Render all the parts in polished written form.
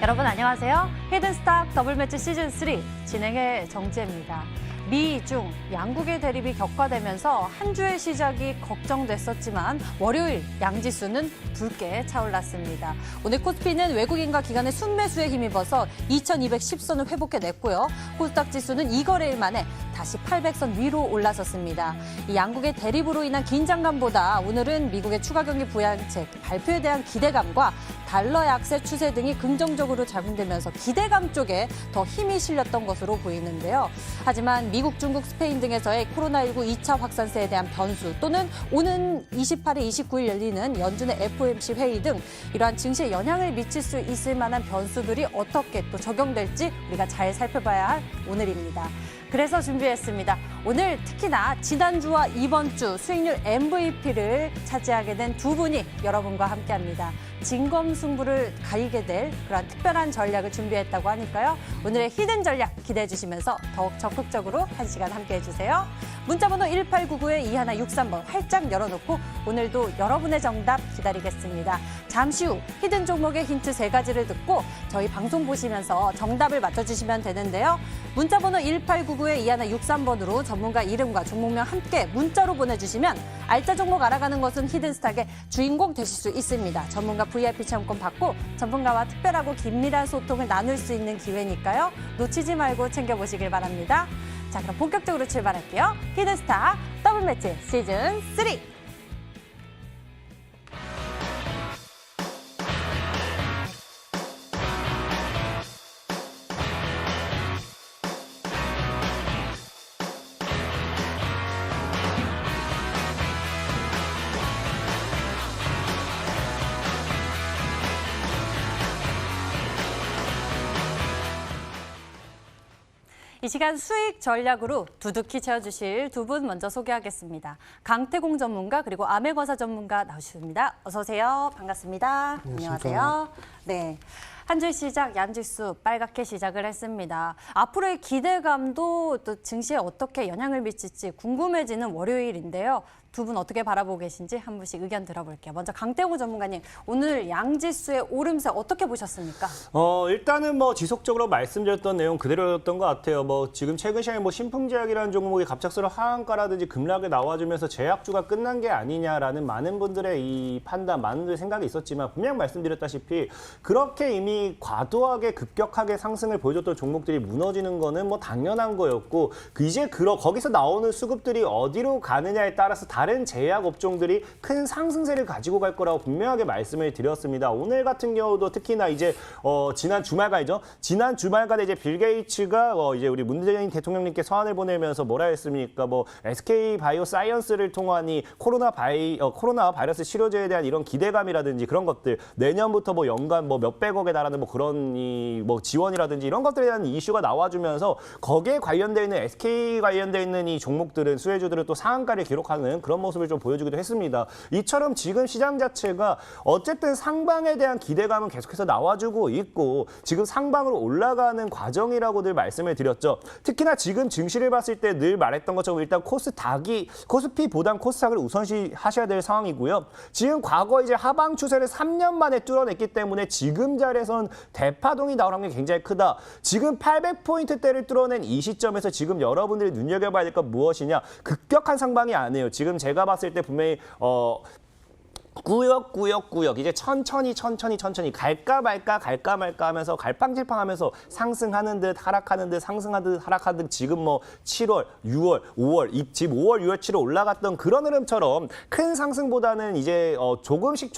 여러분 안녕하세요. 히든스탁 더블매치 시즌3 진행의 정지혜입니다. 미, 중 양국의 대립이 격화되면서 한 주의 시작이 걱정됐었지만 월요일 양지수는 붉게 차올랐습니다. 오늘 코스피는 외국인과 기관의 순매수에 힘입어서 2210선을 회복해냈고요. 코스닥 지수는 2거래일 만에 다시 800선 위로 올라섰습니다. 이 양국의 대립으로 인한 긴장감보다 오늘은 미국의 추가 경기 부양책 발표에 대한 기대감과 달러 약세 추세 등이 긍정적으로 작용되면서 기대감 쪽에 더 힘이 실렸던 것으로 보이는데요. 하지만 미국, 중국, 스페인 등에서의 코로나19 2차 확산세에 대한 변수 또는 오는 28일, 29일 열리는 연준의 FOMC 회의 등 이러한 증시에 영향을 미칠 수 있을 만한 변수들이 어떻게 또 적용될지 우리가 잘 살펴봐야 할 오늘입니다. 그래서 준비했습니다. 오늘 특히나 지난주와 이번 주 수익률 MVP를 차지하게 된 두 분이 여러분과 함께합니다. 진검승부를 가리게 될 그런 특별한 전략을 준비했다고 하니까요. 오늘의 히든 전략 기대해 주시면서 더욱 적극적으로 한 시간 함께해 주세요. 문자번호 1899-2163번 활짝 열어놓고 오늘도 여러분의 정답 기다리겠습니다. 잠시 후 히든 종목의 힌트 3가지를 듣고 저희 방송 보시면서 정답을 맞춰주시면 되는데요. 문자번호 1899-2163번으로 전문가 이름과 종목명 함께 문자로 보내주시면 알짜 종목 알아가는 것은 히든스탁의 주인공 되실 수 있습니다. 전문가 VIP 체험권 받고 전문가와 특별하고 긴밀한 소통을 나눌 수 있는 기회니까요. 놓치지 말고 챙겨보시길 바랍니다. 자, 그럼 본격적으로 출발할게요. 히든스탁 더블매치 시즌3. 이 시간 수익 전략으로 두둑히 채워주실 두 분 먼저 소개하겠습니다. 강태공 전문가 그리고 아메거사 전문가 나오셨습니다. 어서 오세요. 반갑습니다. 안녕하세요. 네. 한 주 시작 양지수 빨갛게 시작을 했습니다. 앞으로의 기대감도 또 증시에 어떻게 영향을 미칠지 궁금해지는 월요일인데요. 두 분 어떻게 바라보고 계신지 한 분씩 의견 들어볼게요. 먼저 강태호 전문가님, 오늘 양지수의 오름세 어떻게 보셨습니까? 일단은 지속적으로 말씀드렸던 내용 그대로였던 것 같아요. 지금 최근 시장에 신풍제약이라는 종목이 갑작스러운 하한가라든지 급락에 나와주면서 제약주가 끝난 게 아니냐라는 많은 분들의 이 판단, 많은 분들의 생각이 있었지만 분명 말씀드렸다시피 그렇게 이미 과도하게 급격하게 상승을 보여줬던 종목들이 무너지는 거는 당연한 거였고 이제 거기서 나오는 수급들이 어디로 가느냐에 따라서 다른 제약 업종들이 큰 상승세를 가지고 갈 거라고 분명하게 말씀을 드렸습니다. 오늘 같은 경우도 특히나 이제 지난 주말간이죠. 지난 주말간에 이제 빌 게이츠가 이제 우리 문재인 대통령님께 서한을 보내면서 뭐라 했습니까? SK 바이오사이언스를 통한 이 코로나 바이러스 치료제에 대한 이런 기대감이라든지 그런 것들 내년부터 연간 몇백억에 달하는 그런 지원이라든지 이런 것들에 대한 이슈가 나와주면서 거기에 관련돼 있는 SK 관련돼 있는 이 종목들은 수혜주들은 또 상한가를 기록하는 그런 모습을 좀 보여주기도 했습니다. 이처럼 지금 시장 자체가 어쨌든 상방에 대한 기대감은 계속해서 나와주고 있고 지금 상방으로 올라가는 과정이라고들 말씀을 드렸죠. 특히나 지금 증시를 봤을 때 늘 말했던 것처럼 일단 코스피보단 코스닥을 우선시하셔야 될 상황이고요. 지금 과거 이제 하방 추세를 3년 만에 뚫어냈기 때문에 지금 자리에선 대파동이 나올 확률이 굉장히 크다. 지금 800포인트대를 뚫어낸 이 시점에서 지금 여러분들이 눈여겨봐야 될 건 무엇이냐. 급격한 상방이 아니에요. 지금 제가 봤을 때 분명히 꾸역꾸역 이제 천천히 갈까 말까 하면서 갈팡질팡하면서 상승하는 듯 하락하는 듯 상승하는 듯 하락하는 듯 지금 7월, 6월, 5월 지금 5월, 6월, 7월 올라갔던 그런 흐름처럼 큰 상승보다는 이제 조금씩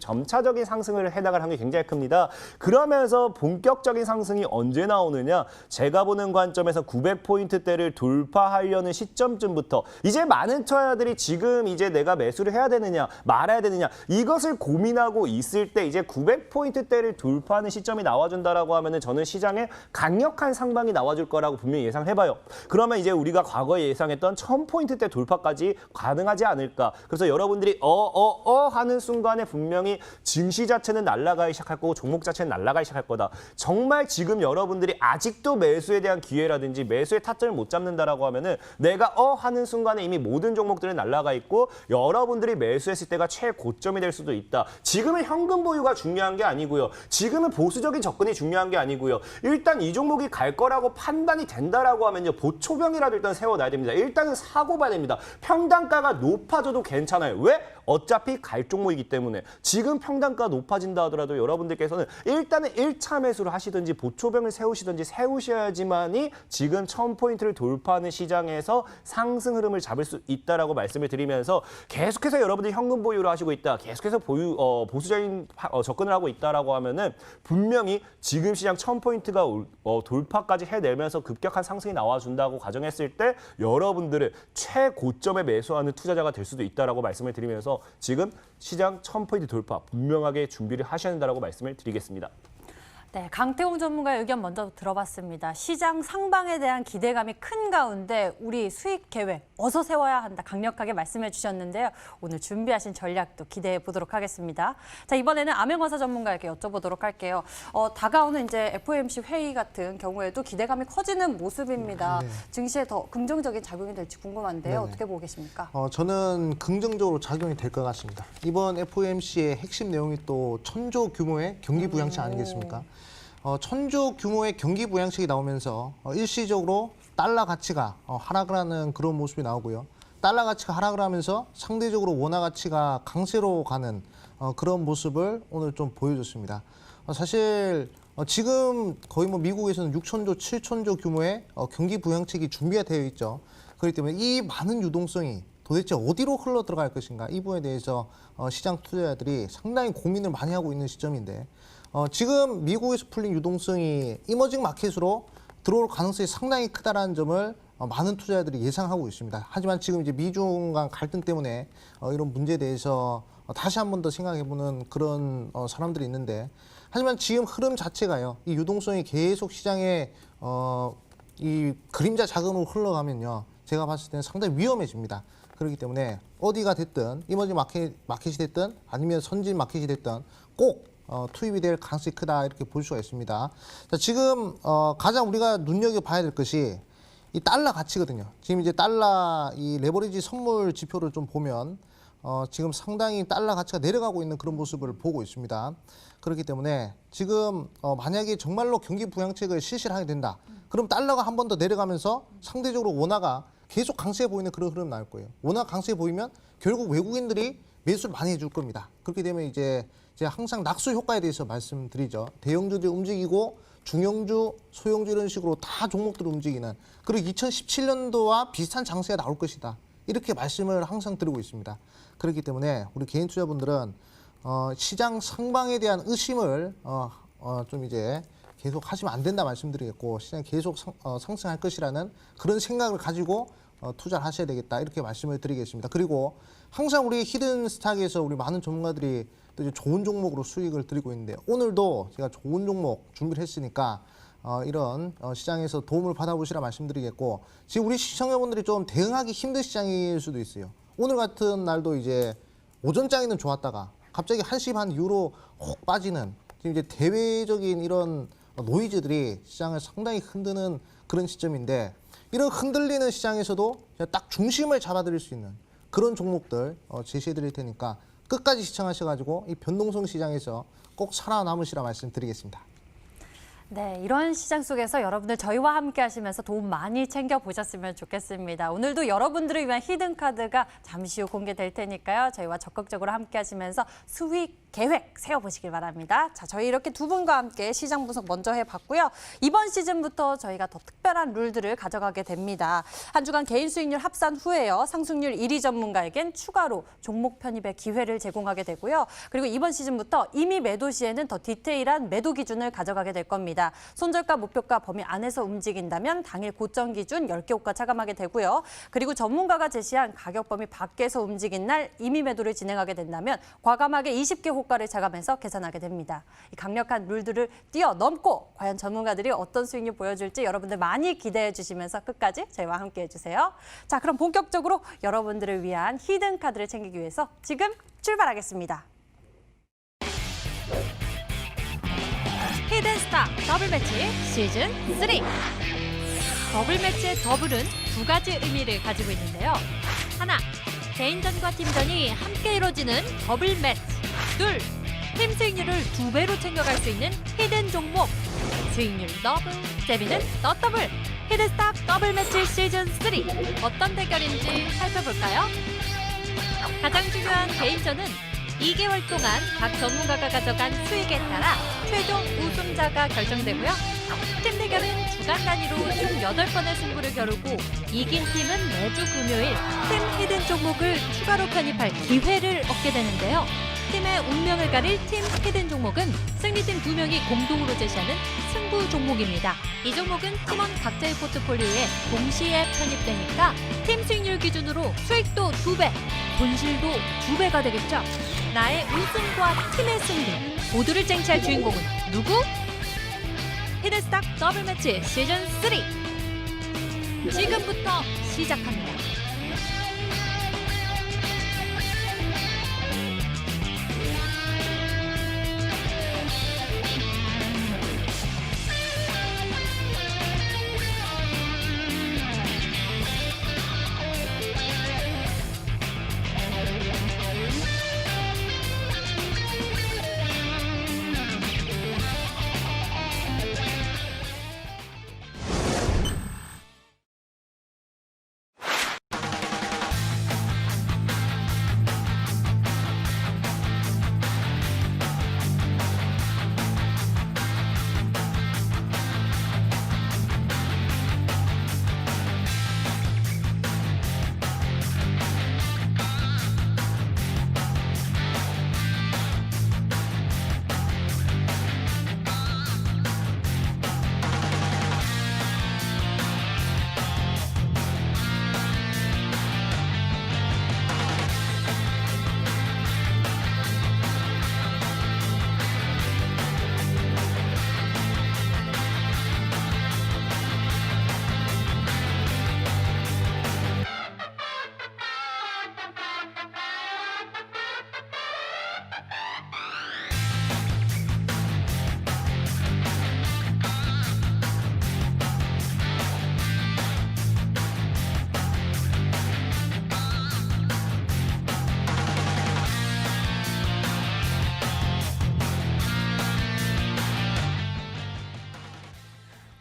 점차적인 상승을 해나갈 확률이 굉장히 큽니다. 그러면서 본격적인 상승이 언제 나오느냐? 제가 보는 관점에서 900포인트대를 돌파하려는 시점쯤부터 이제 많은 투자자들이 지금 이제 내가 매수를 해야 되느냐 말아야 되느냐 이것을 고민하고 있을 때 이제 900포인트대를 돌파하는 시점이 나와준다라고 하면은 저는 시장에 강력한 상방이 나와줄 거라고 분명히 예상해봐요. 그러면 이제 우리가 과거에 예상했던 1000포인트대 돌파까지 가능하지 않을까. 그래서 여러분들이 하는 순간에 분명히 증시 자체는 날아가기 시작할 거고 종목 자체는 날아가기 시작할 거다. 정말 지금 여러분들이 아직도 매수에 대한 기회라든지 매수의 타점을 못 잡는다라고 하면은 내가 하는 순간에 이미 모든 종목들은 날아가 있고 여러분들이 매수했을 때가 최고 최고점이 될 수도 있다. 지금은 현금 보유가 중요한 게 아니고요. 지금은 보수적인 접근이 중요한 게 아니고요. 일단 이 종목이 갈 거라고 판단이 된다라고 하면요. 보초병이라도 일단 세워놔야 됩니다. 일단은 사고 봐야 됩니다. 평단가가 높아져도 괜찮아요. 왜? 어차피 갈 종목이기 때문에. 지금 평단가가 높아진다 하더라도 여러분들께서는 일단은 1차 매수를 하시든지 보초병을 세우시든지 세우셔야지만이 지금 1000포인트를 돌파하는 시장에서 상승 흐름을 잡을 수 있다라고 말씀을 드리면서 계속해서 여러분들이 현금 보유를 하시고 있다. 계속해서 보수적인 접근을 하고 있다라고 하면은 분명히 지금 시장 1000포인트가 돌파까지 해내면서 급격한 상승이 나와준다고 가정했을 때 여러분들은 최고점에 매수하는 투자자가 될 수도 있다라고 말씀을 드리면서 지금 시장 1000포인트 돌파 분명하게 준비를 하셔야 된다라고 말씀을 드리겠습니다. 네, 강태공 전문가의 의견 먼저 들어봤습니다. 시장 상방에 대한 기대감이 큰 가운데 우리 수익 계획 어서 세워야 한다 강력하게 말씀해 주셨는데요. 오늘 준비하신 전략도 기대해 보도록 하겠습니다. 자, 이번에는 암행어사 전문가에게 여쭤보도록 할게요. 다가오는 이제 FOMC 회의 같은 경우에도 기대감이 커지는 모습입니다. 네. 증시에 더 긍정적인 작용이 될지 궁금한데요. 네네. 어떻게 보고 계십니까? 저는 긍정적으로 작용이 될 것 같습니다. 이번 FOMC의 핵심 내용이 또 1000조 규모의 경기 부양책 아니겠습니까? 1000조 규모의 경기 부양책이 나오면서 일시적으로 달러 가치가 하락을 하는 그런 모습이 나오고요. 달러 가치가 하락을 하면서 상대적으로 원화 가치가 강세로 가는 그런 모습을 오늘 좀 보여줬습니다. 사실 지금 거의 뭐 미국에서는 6000조, 7000조 규모의 경기 부양책이 준비가 되어 있죠. 그렇기 때문에 이 많은 유동성이 도대체 어디로 흘러 들어갈 것인가 이 부분에 대해서 시장 투자자들이 상당히 고민을 많이 하고 있는 시점인데 지금 미국에서 풀린 유동성이 이머징 마켓으로 들어올 가능성이 상당히 크다라는 점을 많은 투자자들이 예상하고 있습니다. 하지만 지금 이제 미중 간 갈등 때문에 이런 문제에 대해서 다시 한 번 더 생각해보는 그런 사람들이 있는데 하지만 지금 흐름 자체가요. 이 유동성이 계속 시장에 이 그림자 자금으로 흘러가면요. 제가 봤을 때는 상당히 위험해집니다. 그렇기 때문에 어디가 됐든 이머징 마켓이 됐든 아니면 선진 마켓이 됐든 꼭 투입이 될 가능성이 크다 이렇게 볼 수가 있습니다. 자, 지금 가장 우리가 눈여겨봐야 될 것이 이 달러 가치거든요. 지금 이제 달러 이 레버리지 선물 지표를 좀 보면 지금 상당히 달러 가치가 내려가고 있는 그런 모습을 보고 있습니다. 그렇기 때문에 지금 만약에 정말로 경기 부양책을 실시를 하게 된다. 그럼 달러가 한 번 더 내려가면서 상대적으로 원화가 계속 강세해 보이는 그런 흐름 나올 거예요. 원화 강세해 보이면 결국 외국인들이 매수를 많이 해줄 겁니다. 그렇게 되면 이제 제가 항상 낙수 효과에 대해서 말씀드리죠. 대형주들이 움직이고 중형주, 소형주 이런 식으로 다 종목들이 움직이는 그리고 2017년도와 비슷한 장세가 나올 것이다. 이렇게 말씀을 항상 드리고 있습니다. 그렇기 때문에 우리 개인 투자분들은 시장 상방에 대한 의심을 좀 이제 계속 하시면 안 된다 말씀드리겠고 시장이 계속 상승할 것이라는 그런 생각을 가지고 투자를 하셔야 되겠다 이렇게 말씀을 드리겠습니다. 그리고 항상 우리 히든 스탁에서 우리 많은 전문가들이 또 이제 좋은 종목으로 수익을 드리고 있는데 오늘도 제가 좋은 종목 준비를 했으니까 이런 시장에서 도움을 받아보시라 말씀드리겠고 지금 우리 시청자분들이 좀 대응하기 힘든 시장일 수도 있어요. 오늘 같은 날도 이제 오전장에는 좋았다가 갑자기 1시 반 이후로 혹 빠지는 지금 이제 대외적인 이런 노이즈들이 시장을 상당히 흔드는 그런 시점인데 이런 흔들리는 시장에서도 딱 중심을 잡아드릴 수 있는 그런 종목들 제시해 드릴 테니까 끝까지 시청하셔가지고 이 변동성 시장에서 꼭 살아남으시라 말씀드리겠습니다. 네, 이런 시장 속에서 여러분들 저희와 함께 하시면서 도움 많이 챙겨보셨으면 좋겠습니다. 오늘도 여러분들을 위한 히든카드가 잠시 후 공개될 테니까요. 저희와 적극적으로 함께 하시면서 수익 계획 세워보시길 바랍니다. 자, 저희 이렇게 두 분과 함께 시장 분석 먼저 해봤고요. 이번 시즌부터 저희가 더 특별한 룰들을 가져가게 됩니다. 한 주간 개인 수익률 합산 후에요. 상승률 1위 전문가에겐 추가로 종목 편입의 기회를 제공하게 되고요. 그리고 이번 시즌부터 이미 매도 시에는 더 디테일한 매도 기준을 가져가게 될 겁니다. 손절가, 목표가 범위 안에서 움직인다면 당일 고점 기준 10개 호가 차감하게 되고요. 그리고 전문가가 제시한 가격 범위 밖에서 움직인 날 이미 매도를 진행하게 된다면 과감하게 20개 호가를 차감해서 계산하게 됩니다. 이 강력한 룰들을 뛰어넘고 과연 전문가들이 어떤 수익률 보여줄지 여러분들 많이 기대해 주시면서 끝까지 저희와 함께해 주세요. 자, 그럼 본격적으로 여러분들을 위한 히든 카드를 챙기기 위해서 지금 출발하겠습니다. 히든스탁 더블 매치 시즌 3. 더블 매치의 더블은 두 가지 의미를 가지고 있는데요. 하나, 개인전과 팀전이 함께 이루어지는 더블 매치. 둘, 팀 수익률을 2배로 챙겨갈 수 있는 히든 종목. 수익률 더블, 재미는 더 더블. 히든스탁 더블 매치 시즌 3. 어떤 대결인지 살펴볼까요? 가장 중요한 개인전은 2개월 동안 각 전문가가 가져간 수익에 따라 최종 우승자가 결정되고요. 팀 대결은 주간 단위로 총 8번의 승부를 겨루고 이긴 팀은 매주 금요일 팀 히든 종목을 추가로 편입할 기회를 얻게 되는데요. 팀의 운명을 가릴 팀 히든 종목은 승리팀 2명이 공동으로 제시하는 승부 종목입니다. 이 종목은 팀원 각자의 포트폴리오에 동시에 편입되니까 팀 수익률 기준으로 수익도 2배, 손실도 2배가 되겠죠. 나의 우승과 팀의 승리 모두를 쟁취할 주인공은 누구? 히든스탁 더블 매치 시즌 3 지금부터 시작합니다.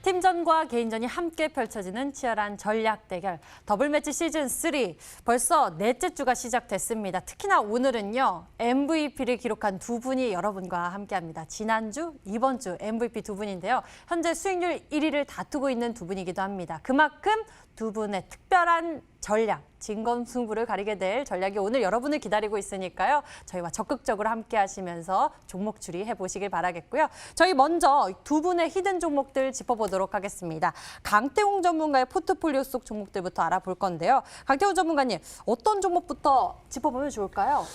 팀전과 개인전이 함께 펼쳐지는 치열한 전략 대결 더블 매치 시즌 3 벌써 넷째 주가 시작됐습니다. 특히나 오늘은요 MVP를 기록한 두 분이 여러분과 함께합니다. 지난주, 이번 주 MVP 두 분인데요. 현재 수익률 1위를 다투고 있는 두 분이기도 합니다. 그만큼 두 분의 특별한 전략, 진검승부를 가리게 될 전략이 오늘 여러분을 기다리고 있으니까요. 저희와 적극적으로 함께 하시면서 종목 추리해 보시길 바라겠고요. 저희 먼저 두 분의 히든 종목들 짚어보도록 하겠습니다. 강태웅 전문가의 포트폴리오 속 종목들부터 알아볼 건데요. 강태웅 전문가님, 어떤 종목부터 짚어보면 좋을까요?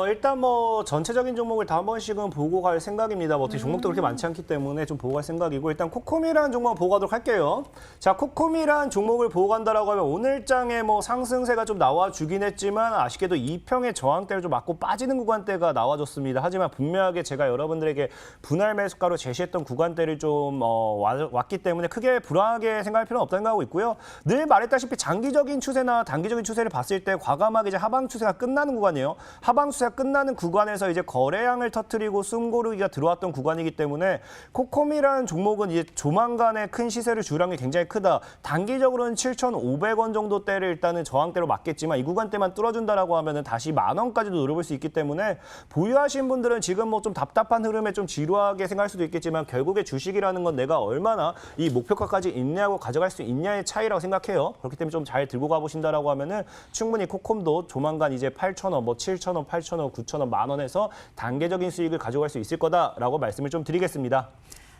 일단 뭐 전체적인 종목을 다 한 번씩은 보고 갈 생각입니다. 뭐 어떻게 종목도 그렇게 많지 않기 때문에 좀 보고 갈 생각이고 일단 코코미라는 종목 보고 가도록 할게요. 자, 코코미라는 종목을 보고 간다라고 하면 오늘장에 뭐 상승세가 좀 나와주긴 했지만 아쉽게도 2평의 저항대를 좀 맞고 빠지는 구간대가 나와줬습니다. 하지만 분명하게 제가 여러분들에게 분할 매수가로 제시했던 구간대를 좀 왔기 때문에 크게 불안하게 생각할 필요는 없다는 생각하고 있고요. 늘 말했다시피 장기적인 추세나 단기적인 추세를 봤을 때 과감하게 이제 하방 추세가 끝나는 구간이에요. 하방 추세가 끝나는 구간에서 이제 거래량을 터뜨리고 숨고르기가 들어왔던 구간이기 때문에 코코미라는 종목은 이제 조만간에 큰 시세를 주랑이 굉장히 크다. 단기적으로는 7,500원 정도 대를 일단은 저항대로 맞겠지만 이 구간대만 뚫어준다라고 하면은 다시 10,000원까지도 노려볼 수 있기 때문에 보유하신 분들은 지금 뭐 좀 답답한 흐름에 좀 지루하게 생각할 수도 있겠지만 결국에 주식이라는 건 내가 얼마나 이 목표가까지 인내하고 가져갈 수 있냐의 차이라고 생각해요. 그렇기 때문에 좀 잘 들고 가보신다라고 하면은 충분히 코콤도 조만간 이제 8,000원, 뭐 7,000원, 8,000원, 9,000원, 10,000원에서 단계적인 수익을 가져갈 수 있을 거다라고 말씀을 좀 드리겠습니다.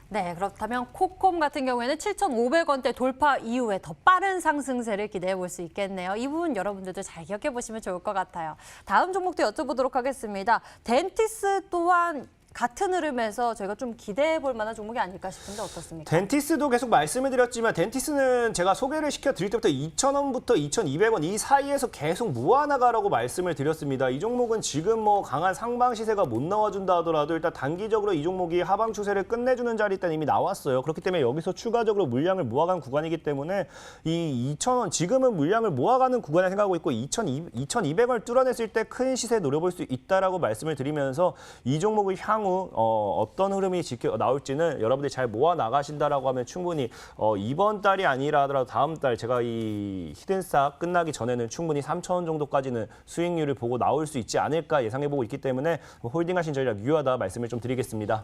네, 그렇다면 코콤 같은 경우에는 7,500원대 돌파 이후에 더 빠른 상승세를 기대해 볼 수 있겠네요. 이 부분 여러분들도 잘 기억해 보시면 좋을 것 같아요. 다음 종목도 여쭤보도록 하겠습니다. 덴티스 또한 같은 흐름에서 저희가 좀 기대해 볼 만한 종목이 아닐까 싶은데 어떻습니까? 덴티스도 계속 말씀을 드렸지만 덴티스는 제가 소개를 시켜드릴 때부터 2,000원부터 2,200원 이 사이에서 계속 모아나가라고 말씀을 드렸습니다. 이 종목은 지금 뭐 강한 상방 시세가 못 나와준다 하더라도 일단 단기적으로 이 종목이 하방 추세를 끝내주는 자리 일단 이미 나왔어요. 그렇기 때문에 여기서 추가적으로 물량을 모아가는 구간이기 때문에 이 2,000원 지금은 물량을 모아가는 구간을 생각하고 있고 2,200원을 뚫어냈을 때 큰 시세 노려볼 수 있다라고 말씀을 드리면서 이 종목의 향후 어떤 흐름이 나올지는 여러분들이 잘 모아 나가신다라고 하면 충분히 이번 달이 아니라 하더라도 다음 달 제가 이 히든스탁 끝나기 전에는 충분히 3,000원 정도까지는 수익률을 보고 나올 수 있지 않을까 예상해보고 있기 때문에 홀딩하신 전략 유효하다 말씀을 좀 드리겠습니다.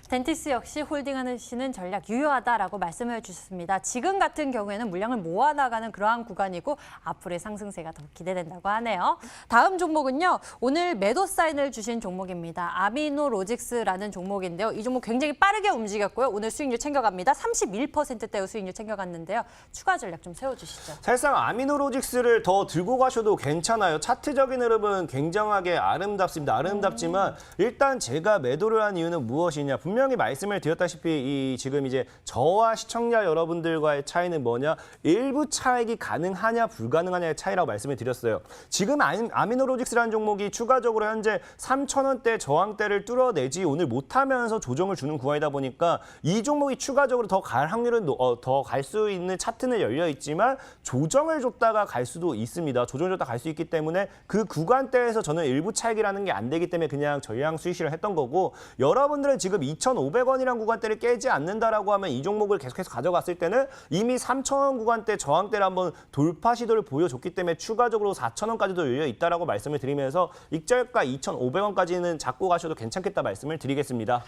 덴티스 역시 홀딩하시는 전략 유효하다라고 말씀해 주셨습니다. 지금 같은 경우에는 물량을 모아나가는 그러한 구간이고 앞으로의 상승세가 더 기대된다고 하네요. 다음 종목은요. 오늘 매도 사인을 주신 종목입니다. 아미노로직스라는 종목인데요. 이 종목 굉장히 빠르게 움직였고요. 오늘 수익률 챙겨갑니다. 31%대의 수익률 챙겨갔는데요. 추가 전략 좀 세워주시죠. 사실상 아미노로직스를 더 들고 가셔도 괜찮아요. 차트적인 흐름은 굉장하게 아름답습니다. 아름답지만 일단 제가 매도를 한 이유는 무엇이냐. 분명히 말씀을 드렸다시피 지금 이제 저와 시청자 여러분들과의 차이는 뭐냐? 일부 차익이 가능하냐 불가능하냐의 차이라고 말씀을 드렸어요. 지금 아미노로직스라는 종목이 추가적으로 현재 3,000원대 저항대를 뚫어내지 오늘 못하면서 조정을 주는 구간이다 보니까 이 종목이 추가적으로 더 갈 확률은 더 갈 수 있는 차트는 열려 있지만 조정을 줬다가 갈 수도 있습니다. 조정을 줬다가 갈 수 있기 때문에 그 구간대에서 저는 일부 차익이라는 게 안 되기 때문에 그냥 전량 수익실을 했던 거고 여러분들은 지금 2,500원이라는 구간대를 깨지 않는다라고 하면 이 종목을 계속해서 가져갔을 때는 이미 3,000원 구간대 저항대를 한번 돌파 시도를 보여줬기 때문에 추가적으로 4,000원까지도 열려 있다라고 말씀을 드리면서 익절가 2,500원까지는 잡고 가셔도 괜찮겠다 말씀을 드리겠습니다.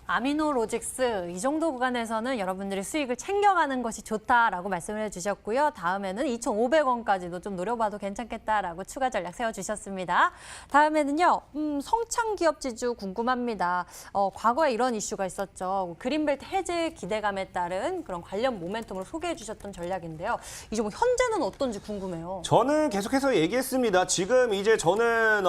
아미노로직스 이 정도 구간에서는 여러분들이 수익을 챙겨가는 것이 좋다라고 말씀을 해주셨고요. 다음에는 2,500원까지도 좀 노려봐도 괜찮겠다라고 추가 전략 세워주셨습니다. 다음에는요. 성창기업지주 궁금합니다. 과거에 이런 이슈가 있었죠. 그린벨트 해제 기대감에 따른 그런 관련 모멘텀을 소개해 주셨던 전략인데요. 이 종목 현재는 어떤지 궁금해요. 저는 계속해서 얘기했습니다. 지금 이제 저는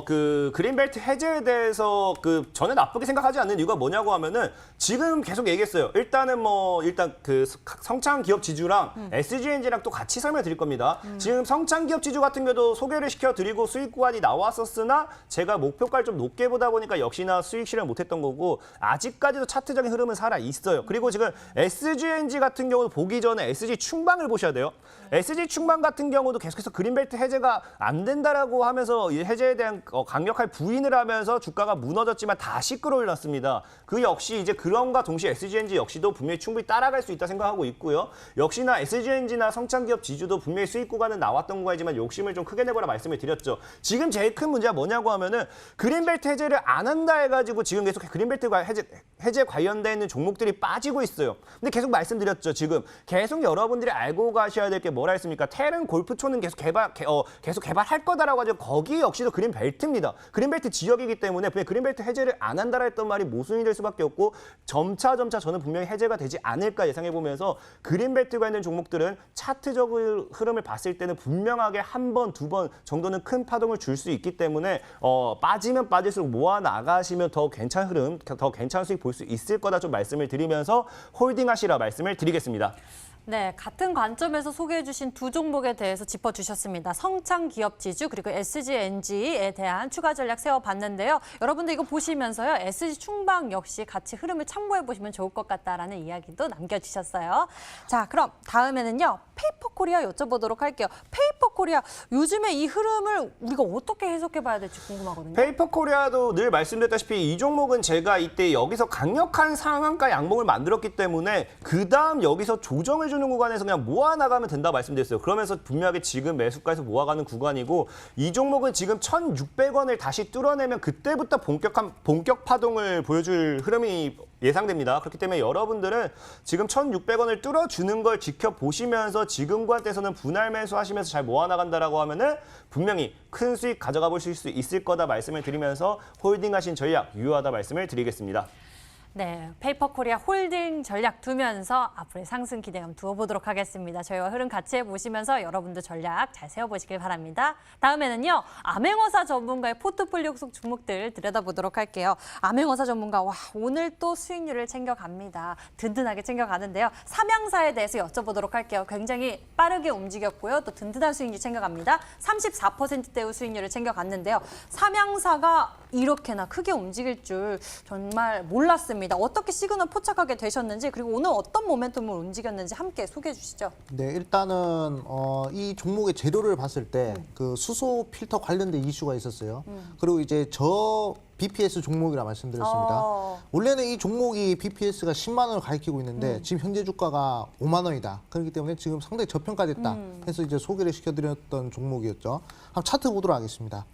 그 그린벨트 해제에 대해서 저는 나쁘게 생각하지 않는 이유가 뭐냐고 하면은 지금 계속 얘기했어요. 일단은 일단 그 성창기업 지주랑 SGNG랑 또 같이 설명을 드릴 겁니다. 지금 성창기업 지주 같은 경우도 소개를 시켜드리고 수익 구간이 나왔었으나 제가 목표가를 좀 높게 보다 보니까 역시나 수익 실현 못했던 거고 아직까지도 차트적인 흐름은 살아 있어요. 그리고 지금 SGNG 같은 경우도 보기 전에 SG 충방을 보셔야 돼요. SG 충방 같은 경우도 계속해서 그린벨트 해제가 안 된다라고 하면서 이 해제에 대한 강력한 부인을 하면서 주가가 무너졌지만 다시 끌어올렸습니다. 그 역시 이제 그런과 동시에 SGNG 역시도 분명히 충분히 따라갈 수 있다 생각하고 있고요. 역시나 SGNG나 성창기업 지주도 분명히 수익 구간은 나왔던 구간이지만 욕심을 좀 크게 내보라 말씀을 드렸죠. 지금 제일 큰 문제가 뭐냐고 하면은 그린벨트 해제를 안 한다 해가지고 지금 계속 그린벨트 해제 관련돼 있는 종목들이 빠지고 있어요. 근데 계속 말씀드렸죠. 지금 계속 여러분들이 알고 가셔야 될 게 뭐라 했습니까? 테른 골프촌은 계속 개발할 거다라고 하죠. 거기 역시도 그린벨트입니다. 그린벨트 지역이기 때문에 분명히 그린벨트 해제를 안 한다라 했던 말이 모순이 될 수밖에 없고 점차 저는 분명히 해제가 되지 않을까 예상해보면서 그린벨트가 있는 종목들은 차트적인 흐름을 봤을 때는 분명하게 한 번, 두 번 정도는 큰 파동을 줄 수 있기 때문에 빠지면 빠질수록 모아 나가시면 더 괜찮은 흐름, 더 괜찮은 수익 볼 수 있을 거다 좀 말씀을 드리면서 홀딩하시라 말씀을 드리겠습니다. 네, 같은 관점에서 소개해 주신 두 종목에 대해서 짚어주셨습니다. 성창기업지주 그리고 SGNG에 대한 추가 전략 세워봤는데요. 여러분들 이거 보시면서요. SG충방 역시 같이 흐름을 참고해 보시면 좋을 것 같다라는 이야기도 남겨주셨어요. 자, 그럼 다음에는요. 페이퍼코리아 여쭤보도록 할게요. 페이퍼코리아 요즘에 이 흐름을 우리가 어떻게 해석해 봐야 될지 궁금하거든요. 페이퍼코리아도 늘 말씀드렸다시피 이 종목은 제가 이때 여기서 강력한 상한가 양봉을 만들었기 때문에 그 다음 여기서 조정을 주는 구간에서 그냥 모아나가면 된다 말씀드렸어요. 그러면서 분명하게 지금 매수가에서 모아가는 구간이고 이 종목은 지금 1,600원을 다시 뚫어내면 그때부터 본격 파동을 보여줄 흐름이 예상됩니다. 그렇기 때문에 여러분들은 지금 1,600원을 뚫어주는 걸 지켜보시면서 지금 구간대에서는 분할 매수하시면서 잘 모아나간다라고 하면은 분명히 큰 수익 가져가 보실 수 있을 거다 말씀을 드리면서 홀딩하신 전략 유효하다 말씀을 드리겠습니다. 네, 페이퍼코리아 홀딩 전략 두면서 앞으로의 상승 기대감 두어보도록 하겠습니다. 저희와 흐름 같이 해보시면서 여러분도 전략 잘 세워보시길 바랍니다. 다음에는요, 암행어사 전문가의 포트폴리오 속 종목들 들여다보도록 할게요. 암행어사 전문가, 와, 오늘 또 수익률을 챙겨갑니다. 든든하게 챙겨가는데요. 삼양사에 대해서 여쭤보도록 할게요. 굉장히 빠르게 움직였고요. 또 든든한 수익률 챙겨갑니다. 34%대의 수익률을 챙겨갔는데요. 삼양사가 이렇게나 크게 움직일 줄 정말 몰랐습니다. 어떻게 시그널 포착하게 되셨는지, 그리고 오늘 어떤 모멘텀을 움직였는지 함께 소개해 주시죠. 네, 일단은 이 종목의 재료를 봤을 때 그 수소 필터 관련된 이슈가 있었어요. 그리고 이제 저 BPS 종목이라 말씀드렸습니다. 원래는 이 종목이 BPS가 10만 원을 가리키고 있는데 지금 현재 주가가 5만 원이다. 그렇기 때문에 지금 상당히 저평가됐다 해서 이제 소개를 시켜드렸던 종목이었죠. 한번 차트 보도록 하겠습니다.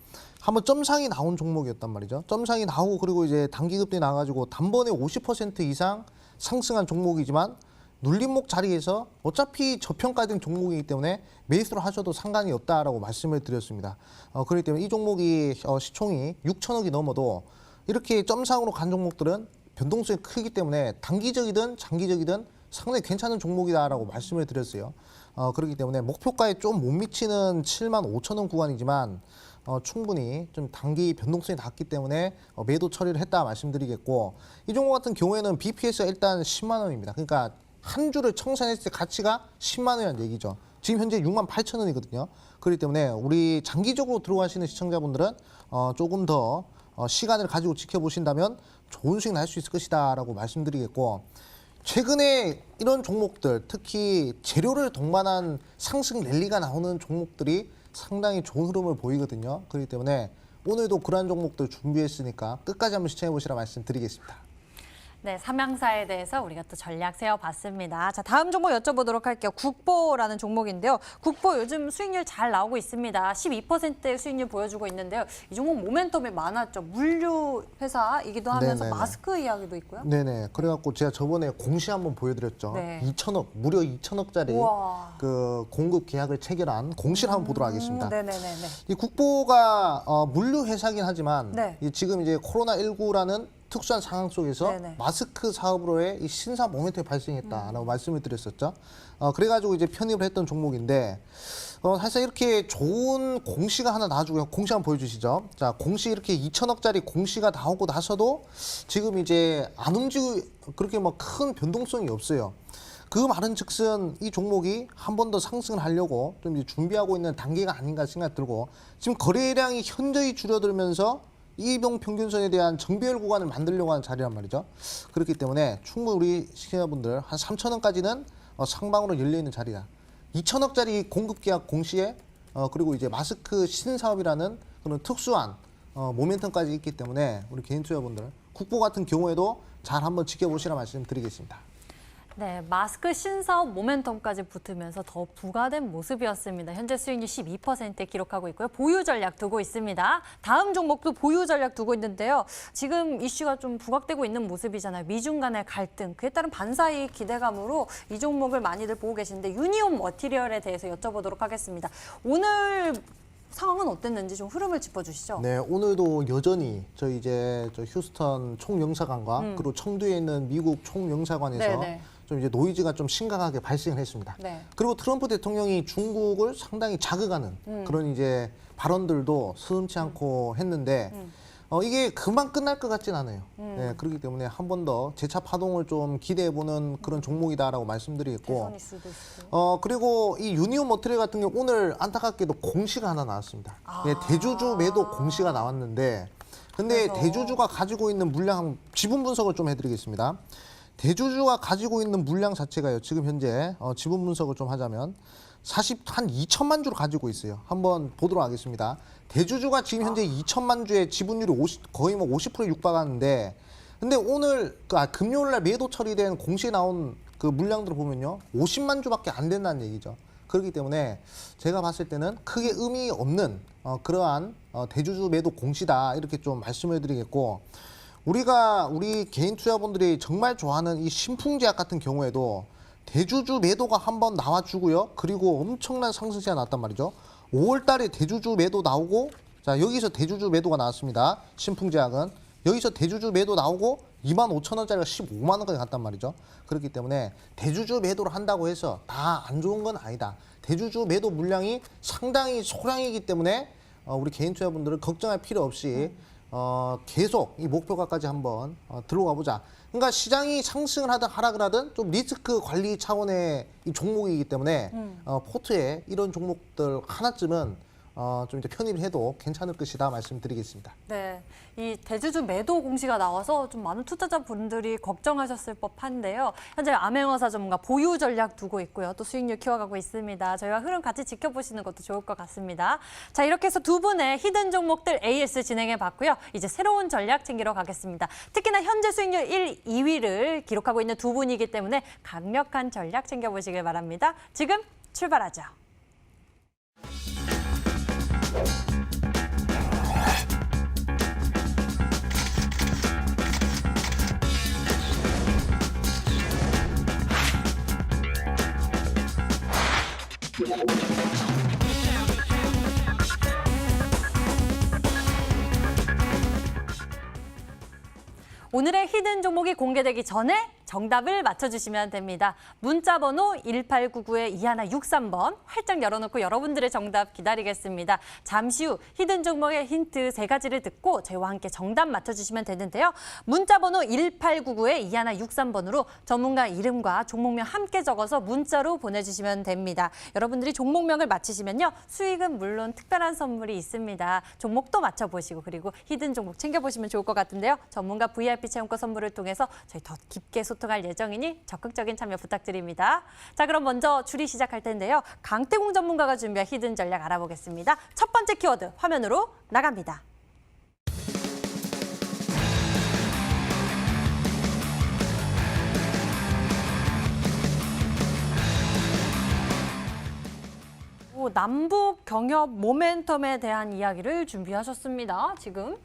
한번 점상이 나온 종목이었단 말이죠. 점상이 나오고 그리고 이제 단기급등이 나와가지고 단번에 50% 이상 상승한 종목이지만 눌림목 자리에서 어차피 저평가된 종목이기 때문에 매수를 하셔도 상관이 없다라고 말씀을 드렸습니다. 그렇기 때문에 이 종목이 시총이 6천억이 넘어도 이렇게 점상으로 간 종목들은 변동성이 크기 때문에 단기적이든 장기적이든 상당히 괜찮은 종목이다라고 말씀을 드렸어요. 그렇기 때문에 목표가에 좀 못 미치는 7만 5천 원 구간이지만 충분히 좀 단기 변동성이 낮기 때문에 매도 처리를 했다 말씀드리겠고, 이 종목 같은 경우에는 BPS가 일단 10만 원입니다. 그러니까 한 주를 청산했을 때 가치가 10만 원이라는 얘기죠. 지금 현재 6만 8천 원이거든요. 그렇기 때문에 우리 장기적으로 들어가시는 시청자분들은 조금 더 시간을 가지고 지켜보신다면 좋은 수익 날 수 있을 것이다 라고 말씀드리겠고, 최근에 이런 종목들, 특히 재료를 동반한 상승 랠리가 나오는 종목들이 상당히 좋은 흐름을 보이거든요. 그렇기 때문에 오늘도 그러한 종목들 준비했으니까 끝까지 한번 시청해보시라 말씀드리겠습니다. 네, 삼양사에 대해서 우리가 또 전략 세워봤습니다. 자, 다음 종목 여쭤보도록 할게요. 국보라는 종목인데요. 국보 요즘 수익률 잘 나오고 있습니다. 12%의 수익률 보여주고 있는데요. 이 종목 모멘텀이 많았죠. 물류 회사이기도 하면서 네네네. 마스크 이야기도 있고요. 네네. 그래갖고 제가 저번에 공시 한번 보여드렸죠. 네. 2천억, 무려 2천억짜리 우와. 그 공급 계약을 체결한 공시를 한번 보도록 하겠습니다. 네네네네. 이 국보가 물류 회사긴 하지만 네. 지금 이제 코로나19라는 특수한 상황 속에서 네네. 마스크 사업으로의 이 신사 모멘텀이 발생했다라고 말씀을 드렸었죠. 그래가지고 이제 편입을 했던 종목인데, 사실 이렇게 좋은 공시가 하나 나와주고요. 공시 한번 보여주시죠. 자, 공시 이렇게 2천억짜리 공시가 나오고 나서도 지금 이제 안 움직이고 그렇게 뭐 큰 변동성이 없어요. 그 말은 즉슨 이 종목이 한 번 더 상승을 하려고 좀 이제 준비하고 있는 단계가 아닌가 생각 들고, 지금 거래량이 현저히 줄어들면서 이동 평균선에 대한 정배열 구간을 만들려고 하는 자리란 말이죠. 그렇기 때문에 충분히 우리 시청자분들 한 3천원까지는 상방으로 열려있는 자리다. 2천억짜리 공급계약 공시에 그리고 이제 마스크 신사업이라는 그런 특수한 모멘텀까지 있기 때문에 우리 개인 투자분들 국보 같은 경우에도 잘 한번 지켜보시라 말씀드리겠습니다. 네, 마스크 신사업 모멘텀까지 붙으면서 더 부각된 모습이었습니다. 현재 수익률 12%에 기록하고 있고요. 보유 전략 두고 있습니다. 다음 종목도 보유 전략 두고 있는데요. 지금 이슈가 좀 부각되고 있는 모습이잖아요. 미중 간의 갈등, 그에 따른 반사이익 기대감으로 이 종목을 많이들 보고 계시는데, 유니온 머티리얼에 대해서 여쭤보도록 하겠습니다. 오늘 상황은 어땠는지 좀 흐름을 짚어주시죠. 네, 오늘도 여전히 저 휴스턴 총영사관과 그리고 청두에 있는 미국 총영사관에서 네네. 좀 이제 노이즈가 좀 심각하게 발생을 했습니다. 네. 그리고 트럼프 대통령이 중국을 상당히 자극하는 그런 이제 발언들도 서슴지 않고 했는데 이게 금방 끝날 것 같진 않아요. 네, 그렇기 때문에 한 번 더 재차 파동을 좀 기대해보는 그런 종목이다라고 말씀드리겠고, 대선일 수도 있고. 그리고 이 유니온 머티리얼 같은 경우 오늘 안타깝게도 공시가 하나 나왔습니다. 예, 대주주 매도 공시가 나왔는데, 근데 그래서. 대주주가 가지고 있는 물량 지분 분석을 좀 해드리겠습니다. 대주주가 가지고 있는 물량 자체가요, 지금 현재 지분 분석을 좀 하자면 한 2천만 주를 가지고 있어요. 한번 보도록 하겠습니다. 대주주가 지금 현재 2천만 주의 지분율이 거의 뭐 50% 육박하는데, 근데 오늘 금요일 날 매도 처리된 공시에 나온 그 물량들을 보면요, 50만 주밖에 안 된다는 얘기죠. 그렇기 때문에 제가 봤을 때는 크게 의미 없는 그러한 대주주 매도 공시다, 이렇게 좀 말씀을 드리겠고, 우리 개인 투자분들이 정말 좋아하는 이 신풍제약 같은 경우에도 대주주 매도가 한번 나와주고요. 그리고 엄청난 상승세가 나왔단 말이죠. 5월 달에 대주주 매도 나오고, 자, 여기서 대주주 매도가 나왔습니다. 신풍제약은. 여기서 대주주 매도 나오고 25,000원짜리가 15만 원까지 갔단 말이죠. 그렇기 때문에 대주주 매도를 한다고 해서 다 안 좋은 건 아니다. 대주주 매도 물량이 상당히 소량이기 때문에 우리 개인 투자분들은 걱정할 필요 없이 계속 이 목표가까지 한번 들어가 보자. 그러니까 시장이 상승을 하든 하락을 하든 좀 리스크 관리 차원의 이 종목이기 때문에 포트에 이런 종목들 하나쯤은 좀 이제 편입을 해도 괜찮을 것이다 말씀드리겠습니다. 네, 이 대주주 매도 공시가 나와서 좀 많은 투자자분들이 걱정하셨을 법한데요. 현재 암행어사 전문가 보유 전략 두고 있고요. 또 수익률 키워가고 있습니다. 저희와 흐름 같이 지켜보시는 것도 좋을 것 같습니다. 자, 이렇게 해서 두 분의 히든 종목들 AS 진행해봤고요. 이제 새로운 전략 챙기러 가겠습니다. 특히나 현재 수익률 1, 2위를 기록하고 있는 두 분이기 때문에 강력한 전략 챙겨보시길 바랍니다. 지금 출발하죠. 오늘의 히든 종목이 공개되기 전에 정답을 맞춰주시면 됩니다. 문자 번호 1899-2163번 활짝 열어놓고 여러분들의 정답 기다리겠습니다. 잠시 후 히든 종목의 힌트 3가지를 듣고 저희와 함께 정답 맞춰주시면 되는데요. 문자 번호 1899-2163번으로 전문가 이름과 종목명 함께 적어서 문자로 보내주시면 됩니다. 여러분들이 종목명을 맞히시면요. 수익은 물론 특별한 선물이 있습니다. 종목도 맞춰보시고 그리고 히든 종목 챙겨보시면 좋을 것 같은데요. 전문가 VIP 체험권 선물을 통해서 저희 더 깊게 소통할 예정이니 적극적인 참여 부탁드립니다. 자, 그럼 먼저 추리 시작할 텐데요. 강태공 전문가가 준비한 히든 전략 알아보겠습니다. 첫 번째 키워드 화면으로 나갑니다. 남북 경협 모멘텀에 대한 이야기를 준비하셨습니다. 지금.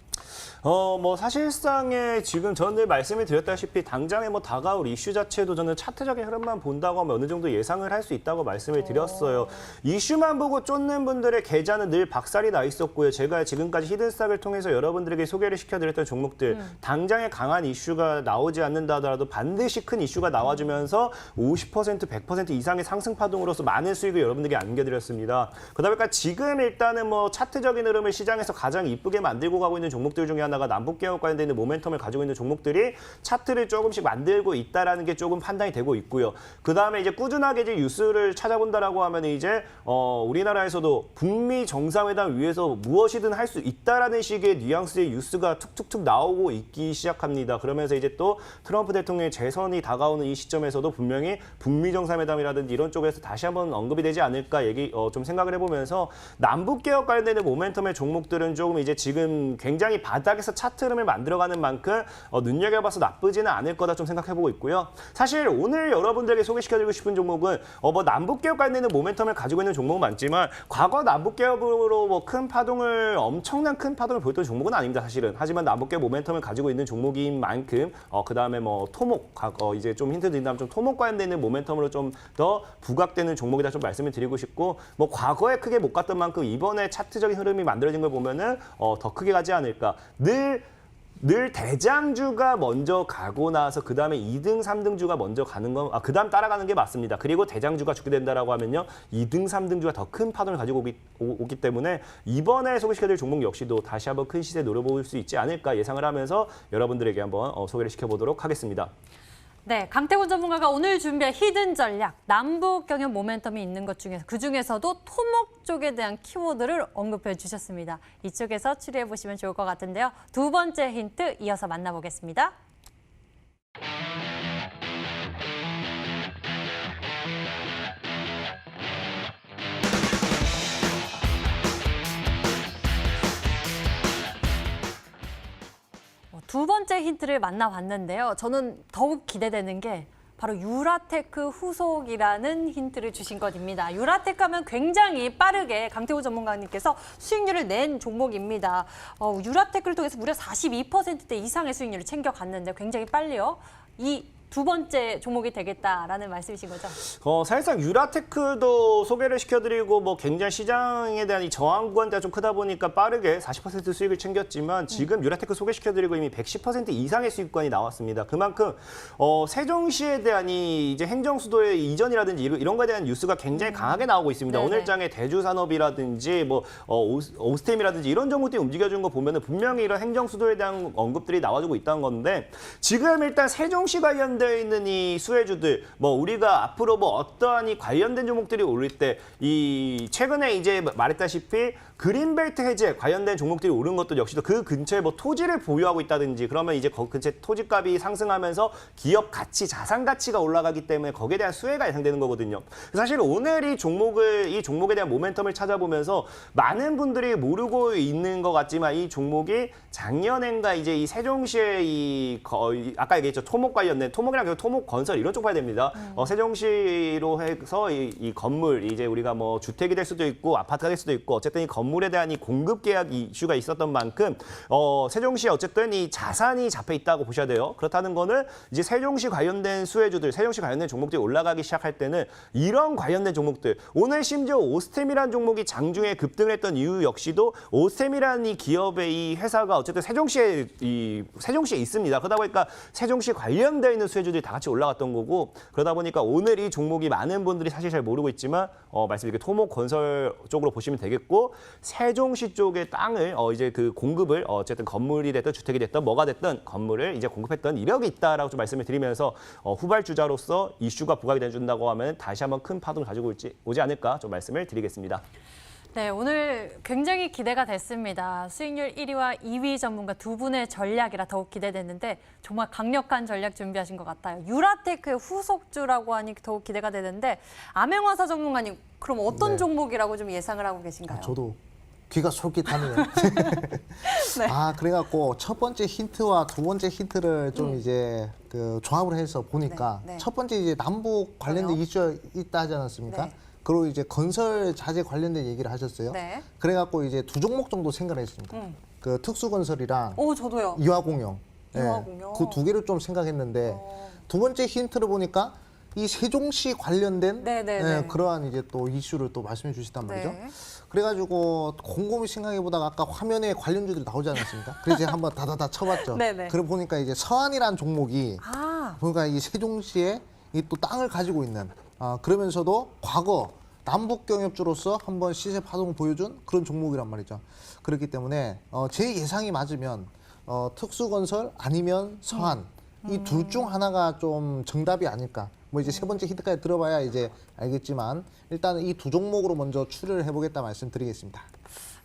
뭐 사실상에 지금 저는 늘 말씀을 드렸다시피 당장에 뭐 다가올 이슈 자체도 저는 차트적인 흐름만 본다고 하면 어느 정도 예상을 할 수 있다고 말씀을 드렸어요. 이슈만 보고 쫓는 분들의 계좌는 늘 박살이 나 있었고요. 제가 지금까지 히든스탁을 통해서 여러분들에게 소개를 시켜드렸던 종목들 당장에 강한 이슈가 나오지 않는다 하더라도 반드시 큰 이슈가 나와주면서 50%, 100% 이상의 상승 파동으로서 많은 수익을 여러분들에게 안겨드렸습니다. 그러다 보니까 지금 일단은 뭐 차트적인 흐름을 시장에서 가장 이쁘게 만들고 가고 있는 종목들 중에 하나가 남북개혁 관련된 모멘텀을 가지고 있는 종목들이 차트를 조금씩 만들고 있다라는 게 조금 판단이 되고 있고요. 그 다음에 이제 꾸준하게 이제 뉴스를 찾아본다라고 하면 이제 우리나라에서도 북미 정상회담 위에서 무엇이든 할 수 있다라는 식의 뉘앙스의 뉴스가 툭툭툭 나오고 있기 시작합니다. 그러면서 이제 또 트럼프 대통령의 재선이 다가오는 이 시점에서도 분명히 북미 정상회담이라든지 이런 쪽에서 다시 한번 언급이 되지 않을까 좀 생각을 해보면서 남북개혁 관련된 모멘텀의 종목들은 조금 이제 지금 굉장히 바닥에서 차트 흐름을 만들어가는 만큼 눈여겨봐서 나쁘지는 않을 거다 좀 생각해보고 있고요. 사실 오늘 여러분들에게 소개시켜드리고 싶은 종목은 뭐 남북개혁 관련된 모멘텀을 가지고 있는 종목은 많지만 과거 남북개혁으로 뭐 엄청난 큰 파동을 보였던 종목은 아닙니다. 사실은. 하지만 남북개혁 모멘텀을 가지고 있는 종목인 만큼 그 다음에 뭐 토목 이제 좀 힌트 드린다면 좀 토목 관련된 모멘텀으로 좀 더 부각되는 종목이다 좀 말씀을 드리고 싶고 뭐 과거에 크게 못 갔던 만큼 이번에 차트적인 흐름이 만들어진 걸 보면은 더 크게 가지 않을까. 늘 대장주가 먼저 가고 나서 그 다음에 2등, 3등주가 먼저 가는 건 그 다음 따라가는 게 맞습니다. 그리고 대장주가 죽게 된다라고 하면요. 2등, 3등주가 더 큰 파동을 가지고 오기 때문에 이번에 소개시켜드릴 종목 역시도 다시 한번 큰 시세 노려볼 수 있지 않을까 예상을 하면서 여러분들에게 한번 소개를 시켜보도록 하겠습니다. 네, 강태곤 전문가가 오늘 준비한 히든 전략, 남북 경협 모멘텀이 있는 것 중에서 그중에서도 토목 쪽에 대한 키워드를 언급해 주셨습니다. 이쪽에서 추리해 보시면 좋을 것 같은데요. 두 번째 힌트 이어서 만나보겠습니다. 두 번째 힌트를 만나봤는데요. 저는 더욱 기대되는 게 바로 유라테크 후속이라는 힌트를 주신 것입니다. 유라테크 하면 굉장히 빠르게 강태호 전문가님께서 수익률을 낸 종목입니다. 유라테크를 통해서 무려 42%대 이상의 수익률을 챙겨갔는데 굉장히 빨리요. 이 두 번째 종목이 되겠다라는 말씀이신 거죠? 사실상 유라테크도 소개를 시켜드리고 뭐 굉장히 시장에 대한 이 저항 구간대가 좀 크다 보니까 빠르게 40% 수익을 챙겼지만 지금 유라테크 소개시켜드리고 이미 110% 이상의 수익권이 나왔습니다. 그만큼 세종시에 대한 이 이제 행정수도의 이전이라든지 이런 거에 대한 뉴스가 굉장히 강하게 나오고 있습니다. 네네. 오늘장에 대주산업이라든지 뭐 오스템이라든지 이런 종목들이 움직여준 거 보면은 분명히 이런 행정수도에 대한 언급들이 나와주고 있다는 건데 지금 일단 세종시 관련된 있는 이 수혜주들 뭐 우리가 앞으로 뭐 어떠한 이 관련된 종목들이 오를 때 이 최근에 이제 말했다시피 그린벨트 해제 관련된 종목들이 오른 것도 역시도 그 근처에 뭐 토지를 보유하고 있다든지 그러면 이제 그 근처에 토지값이 상승하면서 기업 가치, 자산 가치가 올라가기 때문에 거기에 대한 수혜가 예상되는 거거든요. 사실 오늘 이 종목에 대한 모멘텀을 찾아보면서 많은 분들이 모르고 있는 것 같지만 이 종목이 작년엔가 이제 이 세종시의 아까 얘기했죠 토목 관련된 토목이랑 계속 토목 건설 이런 쪽 봐야 됩니다. 세종시로 해서 이 건물 이제 우리가 뭐 주택이 될 수도 있고 아파트가 될 수도 있고 어쨌든 이 건물에 대한 이 공급 계약 이슈가 있었던 만큼 세종시에 어쨌든 이 자산이 잡혀 있다고 보셔야 돼요. 그렇다는 거는 이제 세종시 관련된 수혜주들, 세종시 관련된 종목들이 올라가기 시작할 때는 이런 관련된 종목들 오늘 심지어 오스템이라는 종목이 장중에 급등을 했던 이유 역시도 오스템이라는 이 기업의 이 회사가 어쨌든 세종시에 있습니다. 그러다 보니까 세종시 관련되어 있는 수혜주들이 다 같이 올라갔던 거고 그러다 보니까 오늘 이 종목이 많은 분들이 사실 잘 모르고 있지만 말씀드린 토목 건설 쪽으로 보시면 되겠고 세종시 쪽의 땅을 이제 그 공급을 어쨌든 건물이 됐든 주택이 됐든 뭐가 됐든 건물을 이제 공급했던 이력이 있다라고 좀 말씀을 드리면서 후발주자로서 이슈가 부각이 돼준다고 하면 다시 한번 큰 파동을 가지고 오지 않을까 좀 말씀을 드리겠습니다. 네, 오늘 굉장히 기대가 됐습니다. 수익률 1위와 2위 전문가 두 분의 전략이라 더욱 기대됐는데 정말 강력한 전략 준비하신 것 같아요. 유라테크의 후속주라고 하니 더욱 기대가 되는데 암행화사 전문가님, 그럼 어떤 네. 종목이라고 좀 예상을 하고 계신가요? 저도 귀가 솔깃하네요. 네. 그래갖고 첫 번째 힌트와 두 번째 힌트를 좀 이제 그 조합을 해서 보니까 네, 네. 첫 번째 이제 남북 관련된 그래요? 이슈가 있다 하지 않았습니까? 네. 그리고 이제 건설 자재 관련된 얘기를 하셨어요. 네. 그래갖고 이제 두 종목 정도 생각을 했습니다. 그 특수건설이랑 오, 저도요. 이화공영. 이화공영. 그 두 개를 좀 생각했는데 두 번째 힌트를 보니까 이 세종시 관련된 네. 그러한 이제 또 이슈를 또 말씀해 주시단 말이죠. 네. 그래가지고 곰곰이 생각해 보다가 아까 화면에 관련주들이 나오지 않았습니까? 그래서 제가 한번 다다다 쳐봤죠. 네네. 그래 보니까 이제 서안이라는 종목이 아, 보니까 이 세종시에 이 또 땅을 가지고 있는 그러면서도 과거 남북 경협주로서 한번 시세 파동을 보여준 그런 종목이란 말이죠. 그렇기 때문에 제 예상이 맞으면 특수건설 아니면 서안 이 둘 중 하나가 좀 정답이 아닐까. 뭐 이제 세 번째 힌트까지 들어봐야 이제 알겠지만 일단은 이 두 종목으로 먼저 추리를 해보겠다 말씀드리겠습니다.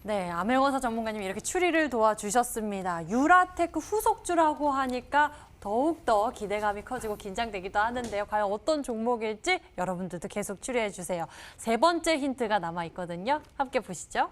네, 암행화사 전문가님이 이렇게 추리를 도와주셨습니다. 유라테크 후속주라고 하니까 더욱더 기대감이 커지고 긴장되기도 하는데요. 과연 어떤 종목일지 여러분들도 계속 추리해 주세요. 세 번째 힌트가 남아있거든요. 함께 보시죠.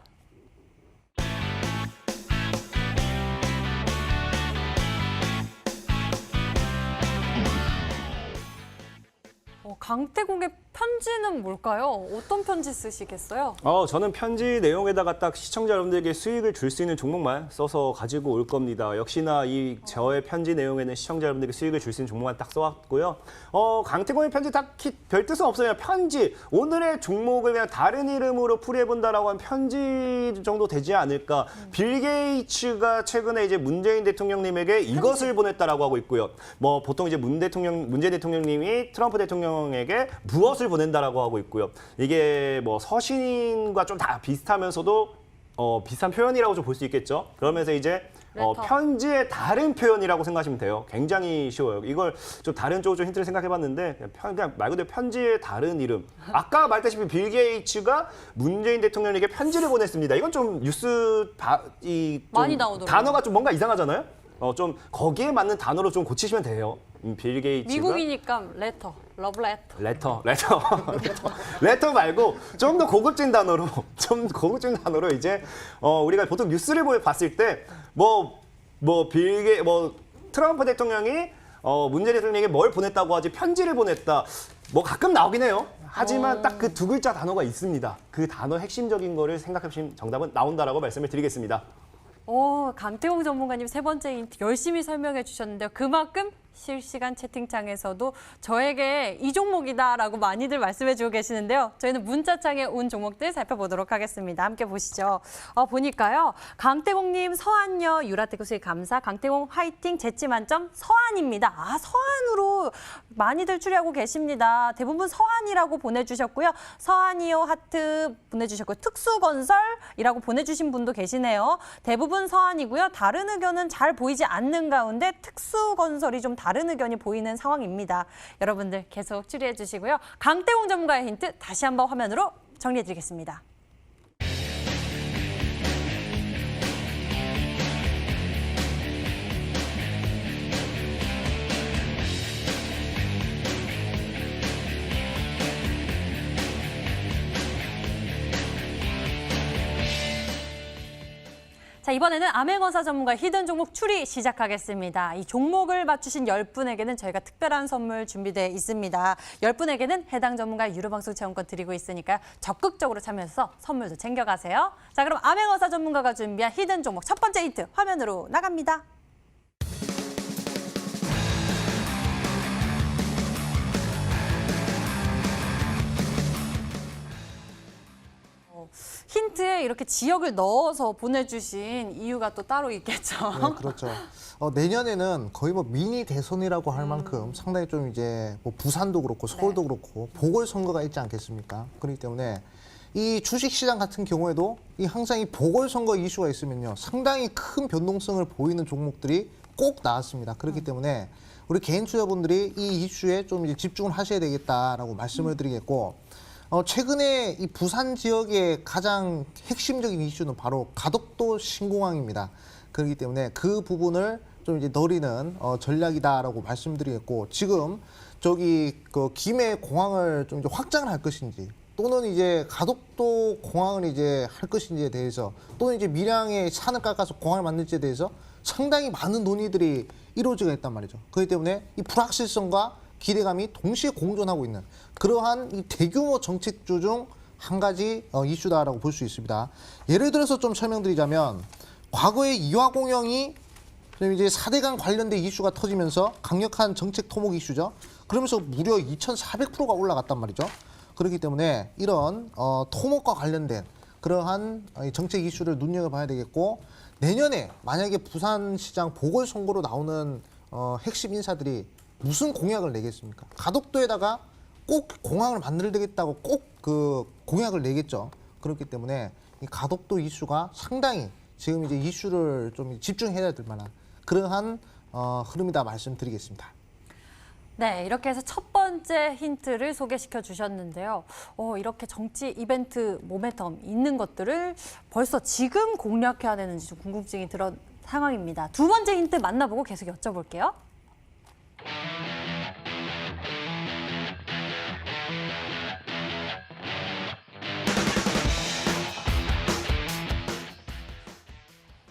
강태공의 편지는 뭘까요? 어떤 편지 쓰시겠어요? 저는 편지 내용에다가 딱 시청자 여러분들에게 수익을 줄 수 있는 종목만 써서 가지고 올 겁니다. 역시나 이 저의 편지 내용에는 시청자 여러분들에게 수익을 줄 수 있는 종목만 딱 써왔고요. 강태공의 편지 딱히 별 뜻은 없어요. 편지. 오늘의 종목을 그냥 다른 이름으로 풀이해본다라고 하면 편지 정도 되지 않을까. 빌 게이츠가 최근에 이제 문재인 대통령님에게 이것을 보냈다라고 하고 있고요. 뭐 보통 이제 문재인 대통령님이 트럼프 대통령에게 무엇을 보낸다라고 하고 있고요. 이게 뭐 서신과 좀 다 비슷하면서도 비슷한 표현이라고 좀 볼 수 있겠죠. 그러면서 이제 레터. 편지의 다른 표현이라고 생각하시면 돼요. 굉장히 쉬워요. 이걸 좀 다른 쪽으로 좀 힌트를 생각해봤는데 그냥 말 그대로 편지의 다른 이름. 아까 말했다시피 빌 게이츠가 문재인 대통령에게 편지를 보냈습니다. 이건 좀 뉴스 많이 나오더라고요. 단어가 좀 뭔가 이상하잖아요. 좀 거기에 맞는 단어로 좀 고치시면 돼요. 빌 게이츠가 미국이니까 레터, 러브레터. 레터 말고 좀 더 고급진 단어로 이제 우리가 보통 뉴스를 봤을 때 트럼프 대통령이 문재인 대통령에게 뭘 보냈다고 하지 편지를 보냈다. 뭐 가끔 나오긴 해요. 하지만 딱 그 두 글자 단어가 있습니다. 그 단어 핵심적인 거를 생각해 보시면 정답은 나온다라고 말씀을 드리겠습니다. 강태공 전문가님 세 번째 힌트 열심히 설명해 주셨는데요. 그만큼 실시간 채팅창에서도 저에게 이 종목이다라고 많이들 말씀해주고 계시는데요. 저희는 문자창에 온 종목들 살펴보도록 하겠습니다. 함께 보시죠. 보니까요. 강태공님, 서한여, 유라테크 수익 감사, 강태공 화이팅, 재치 만점, 서한입니다. 서한으로 많이들 추리하고 계십니다. 대부분 서한이라고 보내주셨고요. 서한이요 하트 보내주셨고요. 특수건설이라고 보내주신 분도 계시네요. 대부분 서한이고요. 다른 의견은 잘 보이지 않는 가운데 특수건설이 좀 다른 의견이 보이는 상황입니다. 여러분들 계속 추리해 주시고요. 강태공 전문가의 힌트 다시 한번 화면으로 정리해 드리겠습니다. 자, 이번에는 암행어사 전문가 히든 종목 추리 시작하겠습니다. 이 종목을 맞추신 10분에게는 저희가 특별한 선물 준비되어 있습니다. 10분에게는 해당 전문가 유료방송 체험권 드리고 있으니까 적극적으로 참여해서 선물도 챙겨가세요. 자, 그럼 암행어사 전문가가 준비한 히든 종목 첫 번째 힌트 화면으로 나갑니다. 힌트에 이렇게 지역을 넣어서 보내주신 이유가 또 따로 있겠죠. 네, 그렇죠. 내년에는 거의 뭐 미니 대선이라고 할 만큼 상당히 좀 이제 뭐 부산도 그렇고 서울도 그렇고 보궐선거가 있지 않겠습니까? 그렇기 때문에 이 주식시장 같은 경우에도 이 항상 이 보궐선거 이슈가 있으면요. 상당히 큰 변동성을 보이는 종목들이 꼭 나왔습니다. 그렇기 때문에 우리 개인 투자분들이 이 이슈에 좀 이제 집중을 하셔야 되겠다라고 말씀을 드리겠고 최근에 이 부산 지역의 가장 핵심적인 이슈는 바로 가덕도 신공항입니다. 그렇기 때문에 그 부분을 좀 이제 노리는 전략이다라고 말씀드리겠고 지금 저기 그 김해 공항을 좀 이제 확장을 할 것인지 또는 이제 가덕도 공항을 이제 할 것인지에 대해서 또는 이제 밀양에 산을 깎아서 공항을 만들지에 대해서 상당히 많은 논의들이 이루어지고 있단 말이죠. 그렇기 때문에 이 불확실성과 기대감이 동시에 공존하고 있는 그러한 이 대규모 정책주 중 한 가지 이슈다라고 볼 수 있습니다. 예를 들어서 좀 설명드리자면 과거에 이화공영이 좀 이제 4대강 관련된 이슈가 터지면서 강력한 정책 토목 이슈죠. 그러면서 무려 2,400%가 올라갔단 말이죠. 그렇기 때문에 이런 토목과 관련된 그러한 정책 이슈를 눈여겨봐야 되겠고 내년에 만약에 부산시장 보궐선거로 나오는 핵심 인사들이 무슨 공약을 내겠습니까? 가덕도에다가 꼭 공항을 만들겠다고 꼭 그 공약을 내겠죠. 그렇기 때문에 이 가덕도 이슈가 상당히 지금 이제 이슈를 좀 집중해야 될 만한 그러한 흐름이다 말씀드리겠습니다. 네, 이렇게 해서 첫 번째 힌트를 소개시켜 주셨는데요. 이렇게 정치 이벤트 모멘텀 있는 것들을 벌써 지금 공략해야 되는지 좀 궁금증이 들은 상황입니다. 두 번째 힌트 만나보고 계속 여쭤볼게요.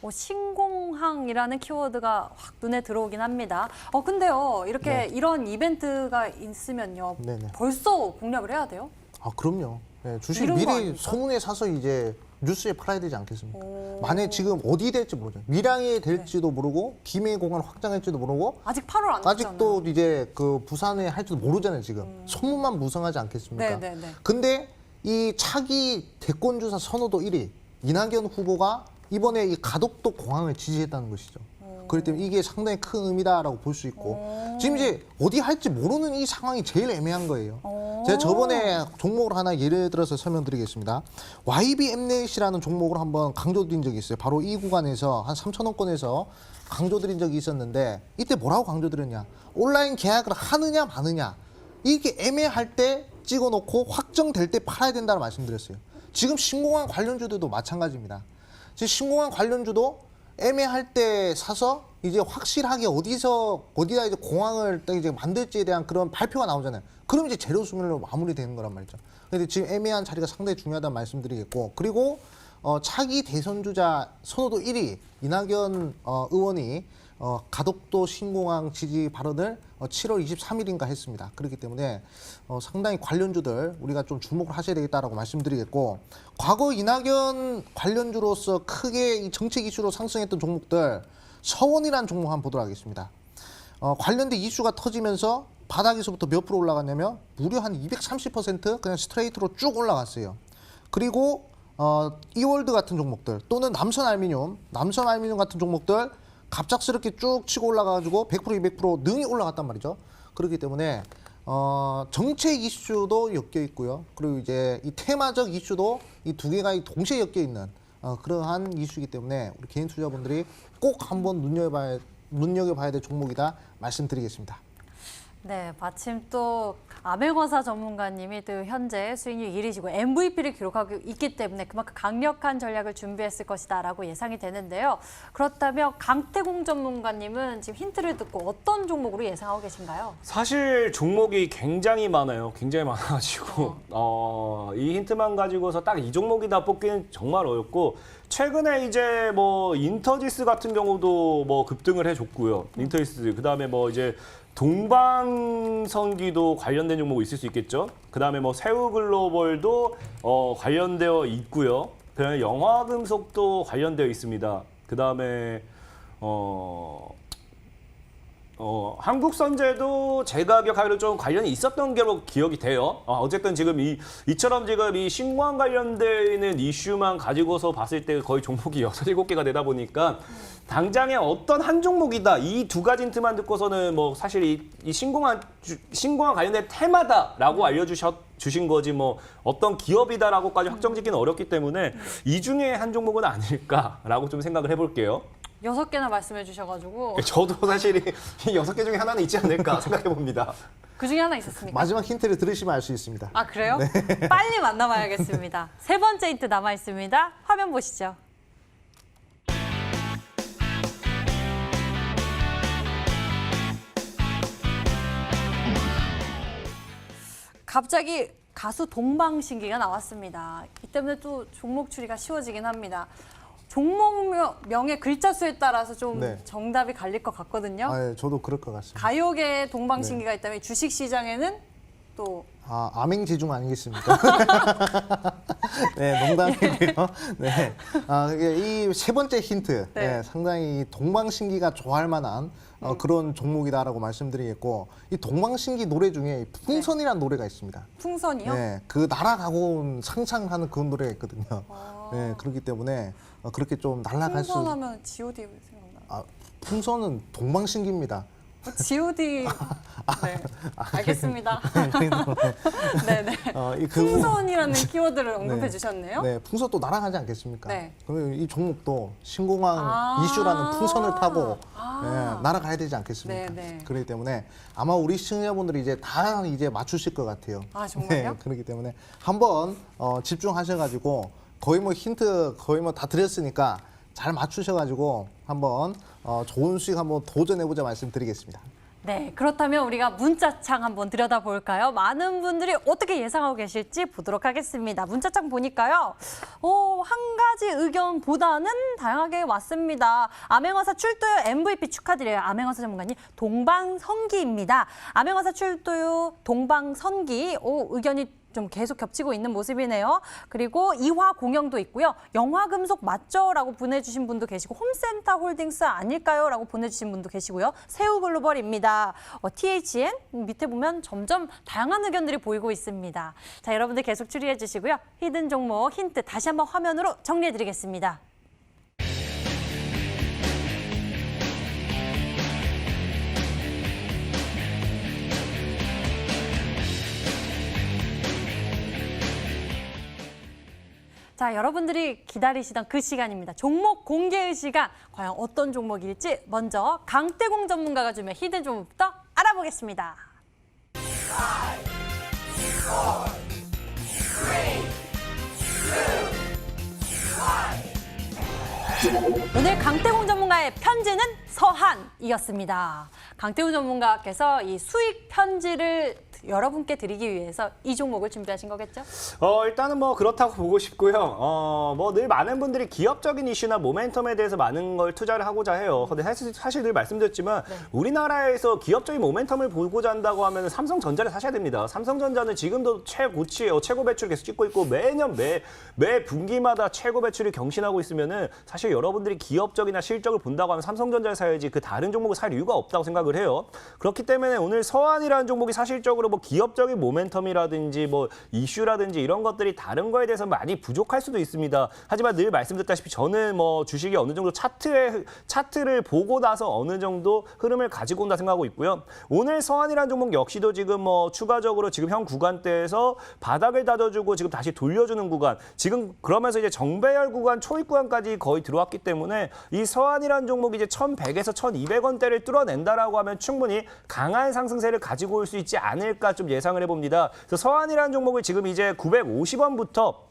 신공항이라는 키워드가 확 눈에 들어오긴 합니다. 근데요, 이렇게 이런 이벤트가 있으면요, 네네. 벌써 공략을 해야 돼요? 그럼요. 네, 주식 이런 거 미리 아닙니까? 소문에 사서 이제 뉴스에 팔아야 되지 않겠습니까? 만약에 지금 어디 될지 모르죠. 밀양에 될지도 모르고 김해 공항 확장할지도 모르고 아직 8월 안 됐잖아요. 아직도 이제 그 부산에 할지도 모르잖아요. 지금 소문만 무성하지 않겠습니까? 네네네. 근데 이 차기 대권주사 선호도 1위 이낙연 후보가 이번에 이 가덕도 공항을 지지했다는 것이죠. 그렇기 때문에 이게 상당히 큰 의미다라고 볼 수 있고 지금 이제 어디 할지 모르는 이 상황이 제일 애매한 거예요. 제가 저번에 종목을 하나 예를 들어서 설명드리겠습니다. YBM넷이라는 종목을 한번 강조드린 적이 있어요. 바로 이 구간에서 한 3,000원권에서 강조드린 적이 있었는데 이때 뭐라고 강조드렸냐. 온라인 계약을 하느냐 마느냐. 이게 애매할 때 찍어놓고 확정될 때 팔아야 된다고 말씀드렸어요. 지금 신공항 관련주들도 마찬가지입니다. 지금 신공항 관련주도 애매할 때 사서 이제 확실하게 어디다 이제 공항을 이제 만들지에 대한 그런 발표가 나오잖아요. 그럼 이제 재료 수멸로 마무리되는 거란 말이죠. 그런데 지금 애매한 자리가 상당히 중요하다는 말씀드리겠고 그리고 차기 대선 주자 선호도 1위 이낙연 의원이 가덕도 신공항 지지 발언을 7월 23일인가 했습니다. 그렇기 때문에 상당히 관련주들 우리가 좀 주목을 하셔야 되겠다라고 말씀드리겠고 과거 이낙연 관련주로서 크게 이 정책 이슈로 상승했던 종목들 서원이라는 종목 한번 보도록 하겠습니다. 관련된 이슈가 터지면서 바닥에서부터 몇 프로 올라갔냐면 무려 한 230% 그냥 스트레이트로 쭉 올라갔어요. 그리고 이월드 같은 종목들 또는 남선알미늄 같은 종목들 갑작스럽게 쭉 치고 올라가가지고 100% 200% 능이 올라갔단 말이죠. 그렇기 때문에 정책 이슈도 엮여 있고요. 그리고 이제 이 테마적 이슈도 이 두 개가 동시에 엮여 있는 그러한 이슈이기 때문에 우리 개인 투자분들이 꼭 한번 눈여겨봐야 될 종목이다 말씀드리겠습니다. 네, 마침 또 아메거사 전문가님이 또 현재 수익률 1위시고 MVP를 기록하고 있기 때문에 그만큼 강력한 전략을 준비했을 것이다라고 예상이 되는데요. 그렇다면 강태공 전문가님은 지금 힌트를 듣고 어떤 종목으로 예상하고 계신가요? 사실 종목이 굉장히 많아요. 굉장히 많아가지고 이 힌트만 가지고서 딱 이 종목이다 뽑기는 정말 어렵고 최근에 이제 뭐 인터지스 같은 경우도 뭐 급등을 해줬고요. 인터지스 그다음에 뭐 이제 동방선기도 관련된 종목 있을 수 있겠죠. 그다음에 뭐 세우글로벌도 관련되어 있고요. 그다음에 영화금속도 관련되어 있습니다. 그다음에 한국선제도 제가 기억하기로 좀 관련이 있었던 게로 기억이 돼요. 어쨌든 지금 이처럼 지금 이 신고한 관련되어 있는 이슈만 가지고서 봤을 때 거의 종목이 6, 7개가 되다 보니까 당장에 어떤 한 종목이다. 이 두 가지 힌트만 듣고서는 뭐 사실 이 신고한 관련된 테마다라고 알려주신 거지 뭐 어떤 기업이다라고까지 확정짓기는 어렵기 때문에 이 중에 한 종목은 아닐까라고 좀 생각을 해볼게요. 6개나 말씀해 주셔가지고 저도 사실 이 6개 중에 하나는 있지 않을까 생각해 봅니다. 그 중에 하나 있었습니까? 마지막 힌트를 들으시면 알 수 있습니다. 아, 그래요? 빨리 만나봐야겠습니다. 세 번째 힌트 남아 있습니다. 화면 보시죠. 갑자기 가수 동방신기가 나왔습니다. 이 때문에 또 종목 추리가 쉬워지긴 합니다. 종목명의 글자 수에 따라서 좀 네. 정답이 갈릴 것 같거든요. 네, 저도 그럴 것 같습니다. 가요계에 동방신기가 있다면 주식시장에는 또 암행지중 아니겠습니까? 네, 농담이고요. 네, 이 세 번째 힌트, 네. 네, 상당히 동방신기가 좋아할 만한 그런 종목이다라고 말씀드리겠고, 이 동방신기 노래 중에 풍선이라는 노래가 있습니다. 풍선이요? 네, 그 날아가고 온 상상하는 그런 노래가 있거든요. 네, 그렇기 때문에 그렇게 좀 날아갈 수. 풍선하면 G.O.D 생각나요. 풍선은 동방신기입니다. G.O.D. 네, 알겠습니다. 네네. 풍선이라는 키워드를 언급해 주셨네요. 네, 풍선 또 날아가지 않겠습니까? 네. 그러면 이 종목도 신공항 이슈라는 풍선을 타고 날아가야 되지 않겠습니까? 네. 그렇기 때문에 아마 우리 시청자분들이 이제 다 이제 맞추실 것 같아요. 아, 정말요? 네, 그렇기 때문에 한번 집중하셔가지고 거의 뭐 힌트 거의 뭐 다 드렸으니까 잘 맞추셔가지고 한번 좋은 수익 한번 도전해보자 말씀드리겠습니다. 네, 그렇다면 우리가 문자창 한번 들여다볼까요? 많은 분들이 어떻게 예상하고 계실지 보도록 하겠습니다. 문자창 보니까요. 한 가지 의견보다는 다양하게 왔습니다. 암행어사 출도요 MVP 축하드려요. 암행어사 전문가님 동방선기입니다. 암행어사 출도요 동방선기. 의견이 좀 계속 겹치고 있는 모습이네요. 그리고 이화 공영도 있고요. 영화금속 맞죠? 라고 보내주신 분도 계시고 홈센터 홀딩스 아닐까요? 라고 보내주신 분도 계시고요. 세우글로벌입니다. THN 밑에 보면 점점 다양한 의견들이 보이고 있습니다. 자, 여러분들 계속 추리해 주시고요. 히든 종목 힌트 다시 한번 화면으로 정리해 드리겠습니다. 자, 여러분들이 기다리시던 그 시간입니다. 종목 공개의 시간. 과연 어떤 종목일지 먼저 강태공 전문가가 준비한 히든 종목부터 알아보겠습니다. 오늘 강태공 전문가의 편지는 서한이었습니다. 강태공 전문가께서 이 수익 편지를 여러분께 드리기 위해서 이 종목을 준비하신 거겠죠? 일단은 뭐 그렇다고 보고 싶고요. 뭐 늘 많은 분들이 기업적인 이슈나 모멘텀에 대해서 많은 걸 투자를 하고자 해요. 근데 사실 늘 말씀드렸지만 우리나라에서 기업적인 모멘텀을 보고자 한다고 하면 삼성전자를 사셔야 됩니다. 삼성전자는 지금도 최고치예요. 최고 매출 계속 찍고 있고 매년 매 분기마다 최고 매출을 경신하고 있으면은 사실 여러분들이 기업적이나 실적을 본다고 하면 삼성전자를 사야지 그 다른 종목을 살 이유가 없다고 생각을 해요. 그렇기 때문에 오늘 서한이라는 종목이 사실적으로 뭐 기업적인 모멘텀이라든지 뭐 이슈라든지 이런 것들이 다른 거에 대해서 많이 부족할 수도 있습니다. 하지만 늘 말씀드렸다시피 저는 뭐 주식이 어느 정도 차트를 보고 나서 어느 정도 흐름을 가지고 온다 생각하고 있고요. 오늘 서한이라는 종목 역시도 지금 뭐 추가적으로 지금 현 구간대에서 바닥을 다져주고 지금 다시 돌려주는 구간, 지금 그러면서 이제 정배열 구간, 초입 구간까지 거의 들어왔기 때문에 이 서한이라는 종목이 이제 1,100에서 1,200원대를 뚫어낸다라고 하면 충분히 강한 상승세를 가지고 올 수 있지 않을까 좀 예상을 해봅니다. 그래서 서한이라는 종목을 지금 이제 950원부터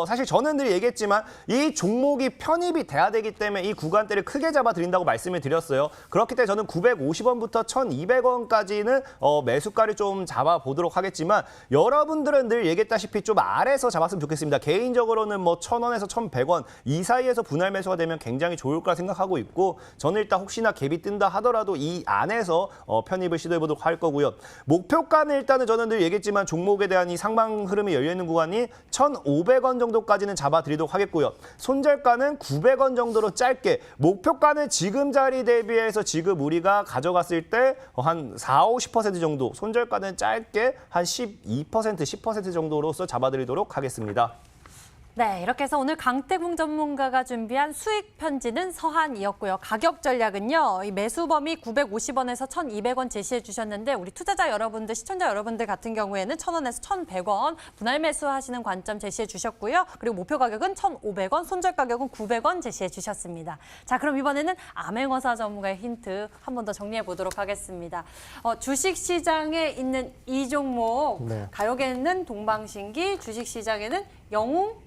사실 저는 늘 얘기했지만 이 종목이 편입이 돼야 되기 때문에 이 구간대를 크게 잡아드린다고 말씀을 드렸어요. 그렇기 때문에 저는 950원부터 1,200원까지는 매수가를 좀 잡아보도록 하겠지만 여러분들은 늘 얘기했다시피 좀 아래에서 잡았으면 좋겠습니다. 개인적으로는 뭐 1,000원에서 1,100원 이 사이에서 분할 매수가 되면 굉장히 좋을 거라 생각하고 있고 저는 일단 혹시나 갭이 뜬다 하더라도 이 안에서 편입을 시도해보도록 할 거고요. 목표가는 일단은 저는 늘 얘기했지만 종목에 대한 이 상방 흐름이 열려있는 구간이 1,500원 정도까지는 잡아드리도록 하겠고요. 손절가는 900원 정도로 짧게, 목표가는 지금 자리 대비해서 지금 우리가 가져갔을 때 한 40~50% 정도, 손절가는 짧게 한 12%, 10% 정도로서 잡아드리도록 하겠습니다. 네, 이렇게 해서 오늘 강태궁 전문가가 준비한 수익 편지는 서한이었고요. 가격 전략은요, 이 매수 범위 950원에서 1,200원 제시해 주셨는데 우리 투자자 여러분들, 시청자 여러분들 같은 경우에는 1,000원에서 1,100원 분할 매수하시는 관점 제시해 주셨고요. 그리고 목표 가격은 1,500원, 손절 가격은 900원 제시해 주셨습니다. 자, 그럼 이번에는 암행어사 전문가의 힌트 한 번 더 정리해 보도록 하겠습니다. 주식시장에 있는 이 종목, 네. 가요계는 동방신기, 주식시장에는 영웅,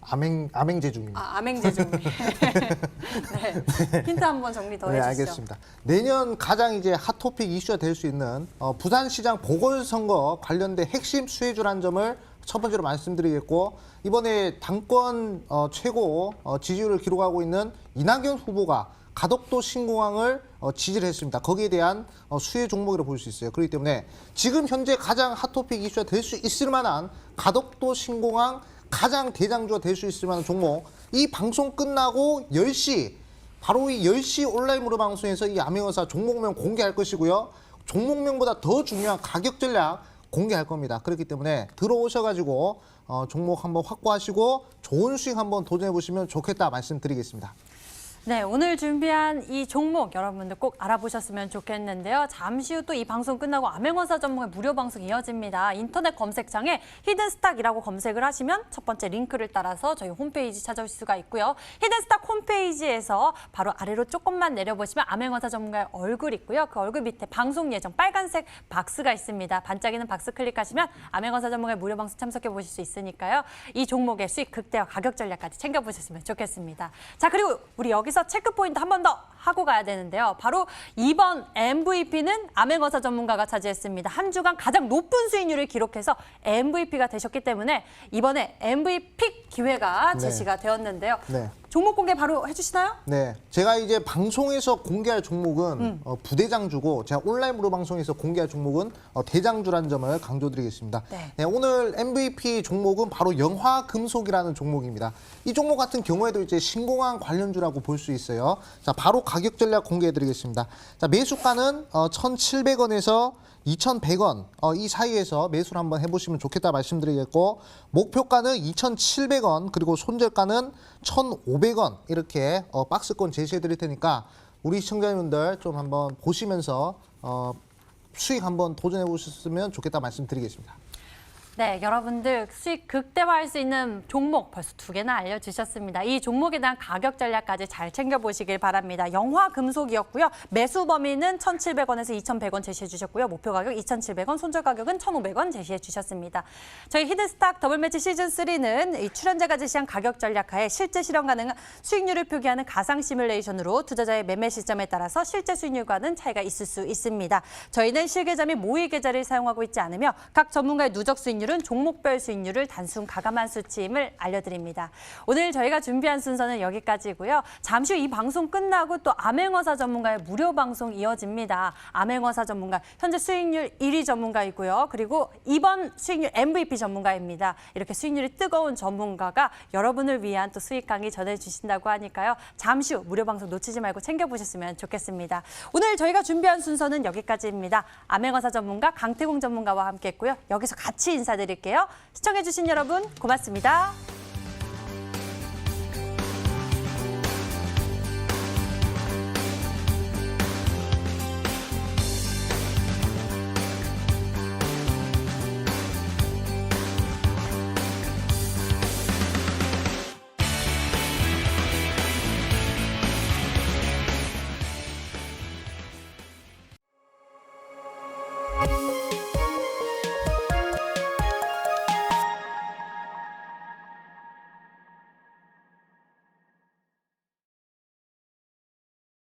암행제중입니다. 암행제중. 네. 힌트 한번 정리 더 네, 해주시죠. 알겠습니다. 내년 가장 이제 핫토픽 이슈가 될 수 있는 부산시장 보궐선거 관련된 핵심 수혜주라는 점을 첫 번째로 말씀드리겠고 이번에 당권 최고 지지율을 기록하고 있는 이낙연 후보가 가덕도 신공항을 지지를 했습니다. 거기에 대한 수혜 종목이라고 볼 수 있어요. 그렇기 때문에 지금 현재 가장 핫토픽 이슈가 될 수 있을 만한 가덕도 신공항 가장 대장주가 될 수 있을 만한 종목, 이 방송 끝나고 10시 바로 이 10시 온라인 무료 방송에서 이 암행어사 종목명 공개할 것이고요. 종목명보다 더 중요한 가격 전략 공개할 겁니다. 그렇기 때문에 들어오셔가지고 종목 한번 확보하시고 좋은 수익 한번 도전해 보시면 좋겠다 말씀드리겠습니다. 네, 오늘 준비한 이 종목 여러분들 꼭 알아보셨으면 좋겠는데요. 잠시 후 또 이 방송 끝나고 암행어사 전문의 무료 방송 이어집니다. 인터넷 검색창에 히든스탁이라고 검색을 하시면 첫 번째 링크를 따라서 저희 홈페이지 찾아오실 수가 있고요. 히든스탁 홈페이지에서 바로 아래로 조금만 내려보시면 암행어사 전문가의 얼굴 있고요. 그 얼굴 밑에 방송 예정 빨간색 박스가 있습니다. 반짝이는 박스 클릭하시면 암행어사 전문가의 무료 방송 참석해 보실 수 있으니까요. 이 종목의 수익 극대화 가격 전략까지 챙겨보셨으면 좋겠습니다. 자, 그리고 우리 여기서 체크 포인트 한 번 더 하고 가야 되는데요. 바로 이번 MVP는 암행어사 전문가가 차지했습니다. 한 주간 가장 높은 수익률을 기록해서 MVP가 되셨기 때문에 이번에 MVP 기회가 제시가 되었는데요. 네. 종목 공개 바로 해주시나요? 네, 제가 이제 방송에서 공개할 종목은 부대장주고 제가 온라인 무료 방송에서 공개할 종목은 대장주라는 점을 강조드리겠습니다. 네. 네, 오늘 MVP 종목은 바로 영화금속이라는 종목입니다. 이 종목 같은 경우에도 이제 신공항 관련주라고 볼 수 있어요. 자, 바로 가격 전략 공개해드리겠습니다. 자, 매수가는 1,700원에서 2,100원 이 사이에서 매수를 한번 해보시면 좋겠다 말씀드리겠고 목표가는 2,700원 그리고 손절가는 1,500원 이렇게 박스권 제시해드릴 테니까 우리 시청자분들 좀 한번 보시면서 수익 한번 도전해 보셨으면 좋겠다 말씀드리겠습니다. 네, 여러분들 수익 극대화할 수 있는 종목 벌써 2개나 알려주셨습니다. 이 종목에 대한 가격 전략까지 잘 챙겨보시길 바랍니다. 영화금속이었고요. 매수 범위는 1,700원에서 2,100원 제시해 주셨고요. 목표 가격 2,700원, 손절 가격은 1,500원 제시해 주셨습니다. 저희 히든스탁 더블매치 시즌3는 이 출연자가 제시한 가격 전략하에 실제 실현 가능한 수익률을 표기하는 가상 시뮬레이션으로 투자자의 매매 시점에 따라서 실제 수익률과는 차이가 있을 수 있습니다. 저희는 실계좌 및 모의 계좌를 사용하고 있지 않으며 각 전문가의 누적 수익률은 종목별 수익률을 단순 가감한 수치임을 알려드립니다. 오늘 저희가 준비한 순서는 여기까지고요. 잠시 후 이 방송 끝나고 또 암행어사 전문가의 무료 방송 이어집니다. 암행어사 전문가, 현재 수익률 1위 전문가이고요. 그리고 이번 수익률 MVP 전문가입니다. 이렇게 수익률이 뜨거운 전문가가 여러분을 위한 또 수익 강의 전해주신다고 하니까요. 잠시 후 무료 방송 놓치지 말고 챙겨보셨으면 좋겠습니다. 오늘 저희가 준비한 순서는 여기까지입니다. 암행어사 전문가 강태공 전문가와 함께했고요. 여기서 같이 인사드릴게요. 시청해주신 여러분 고맙습니다.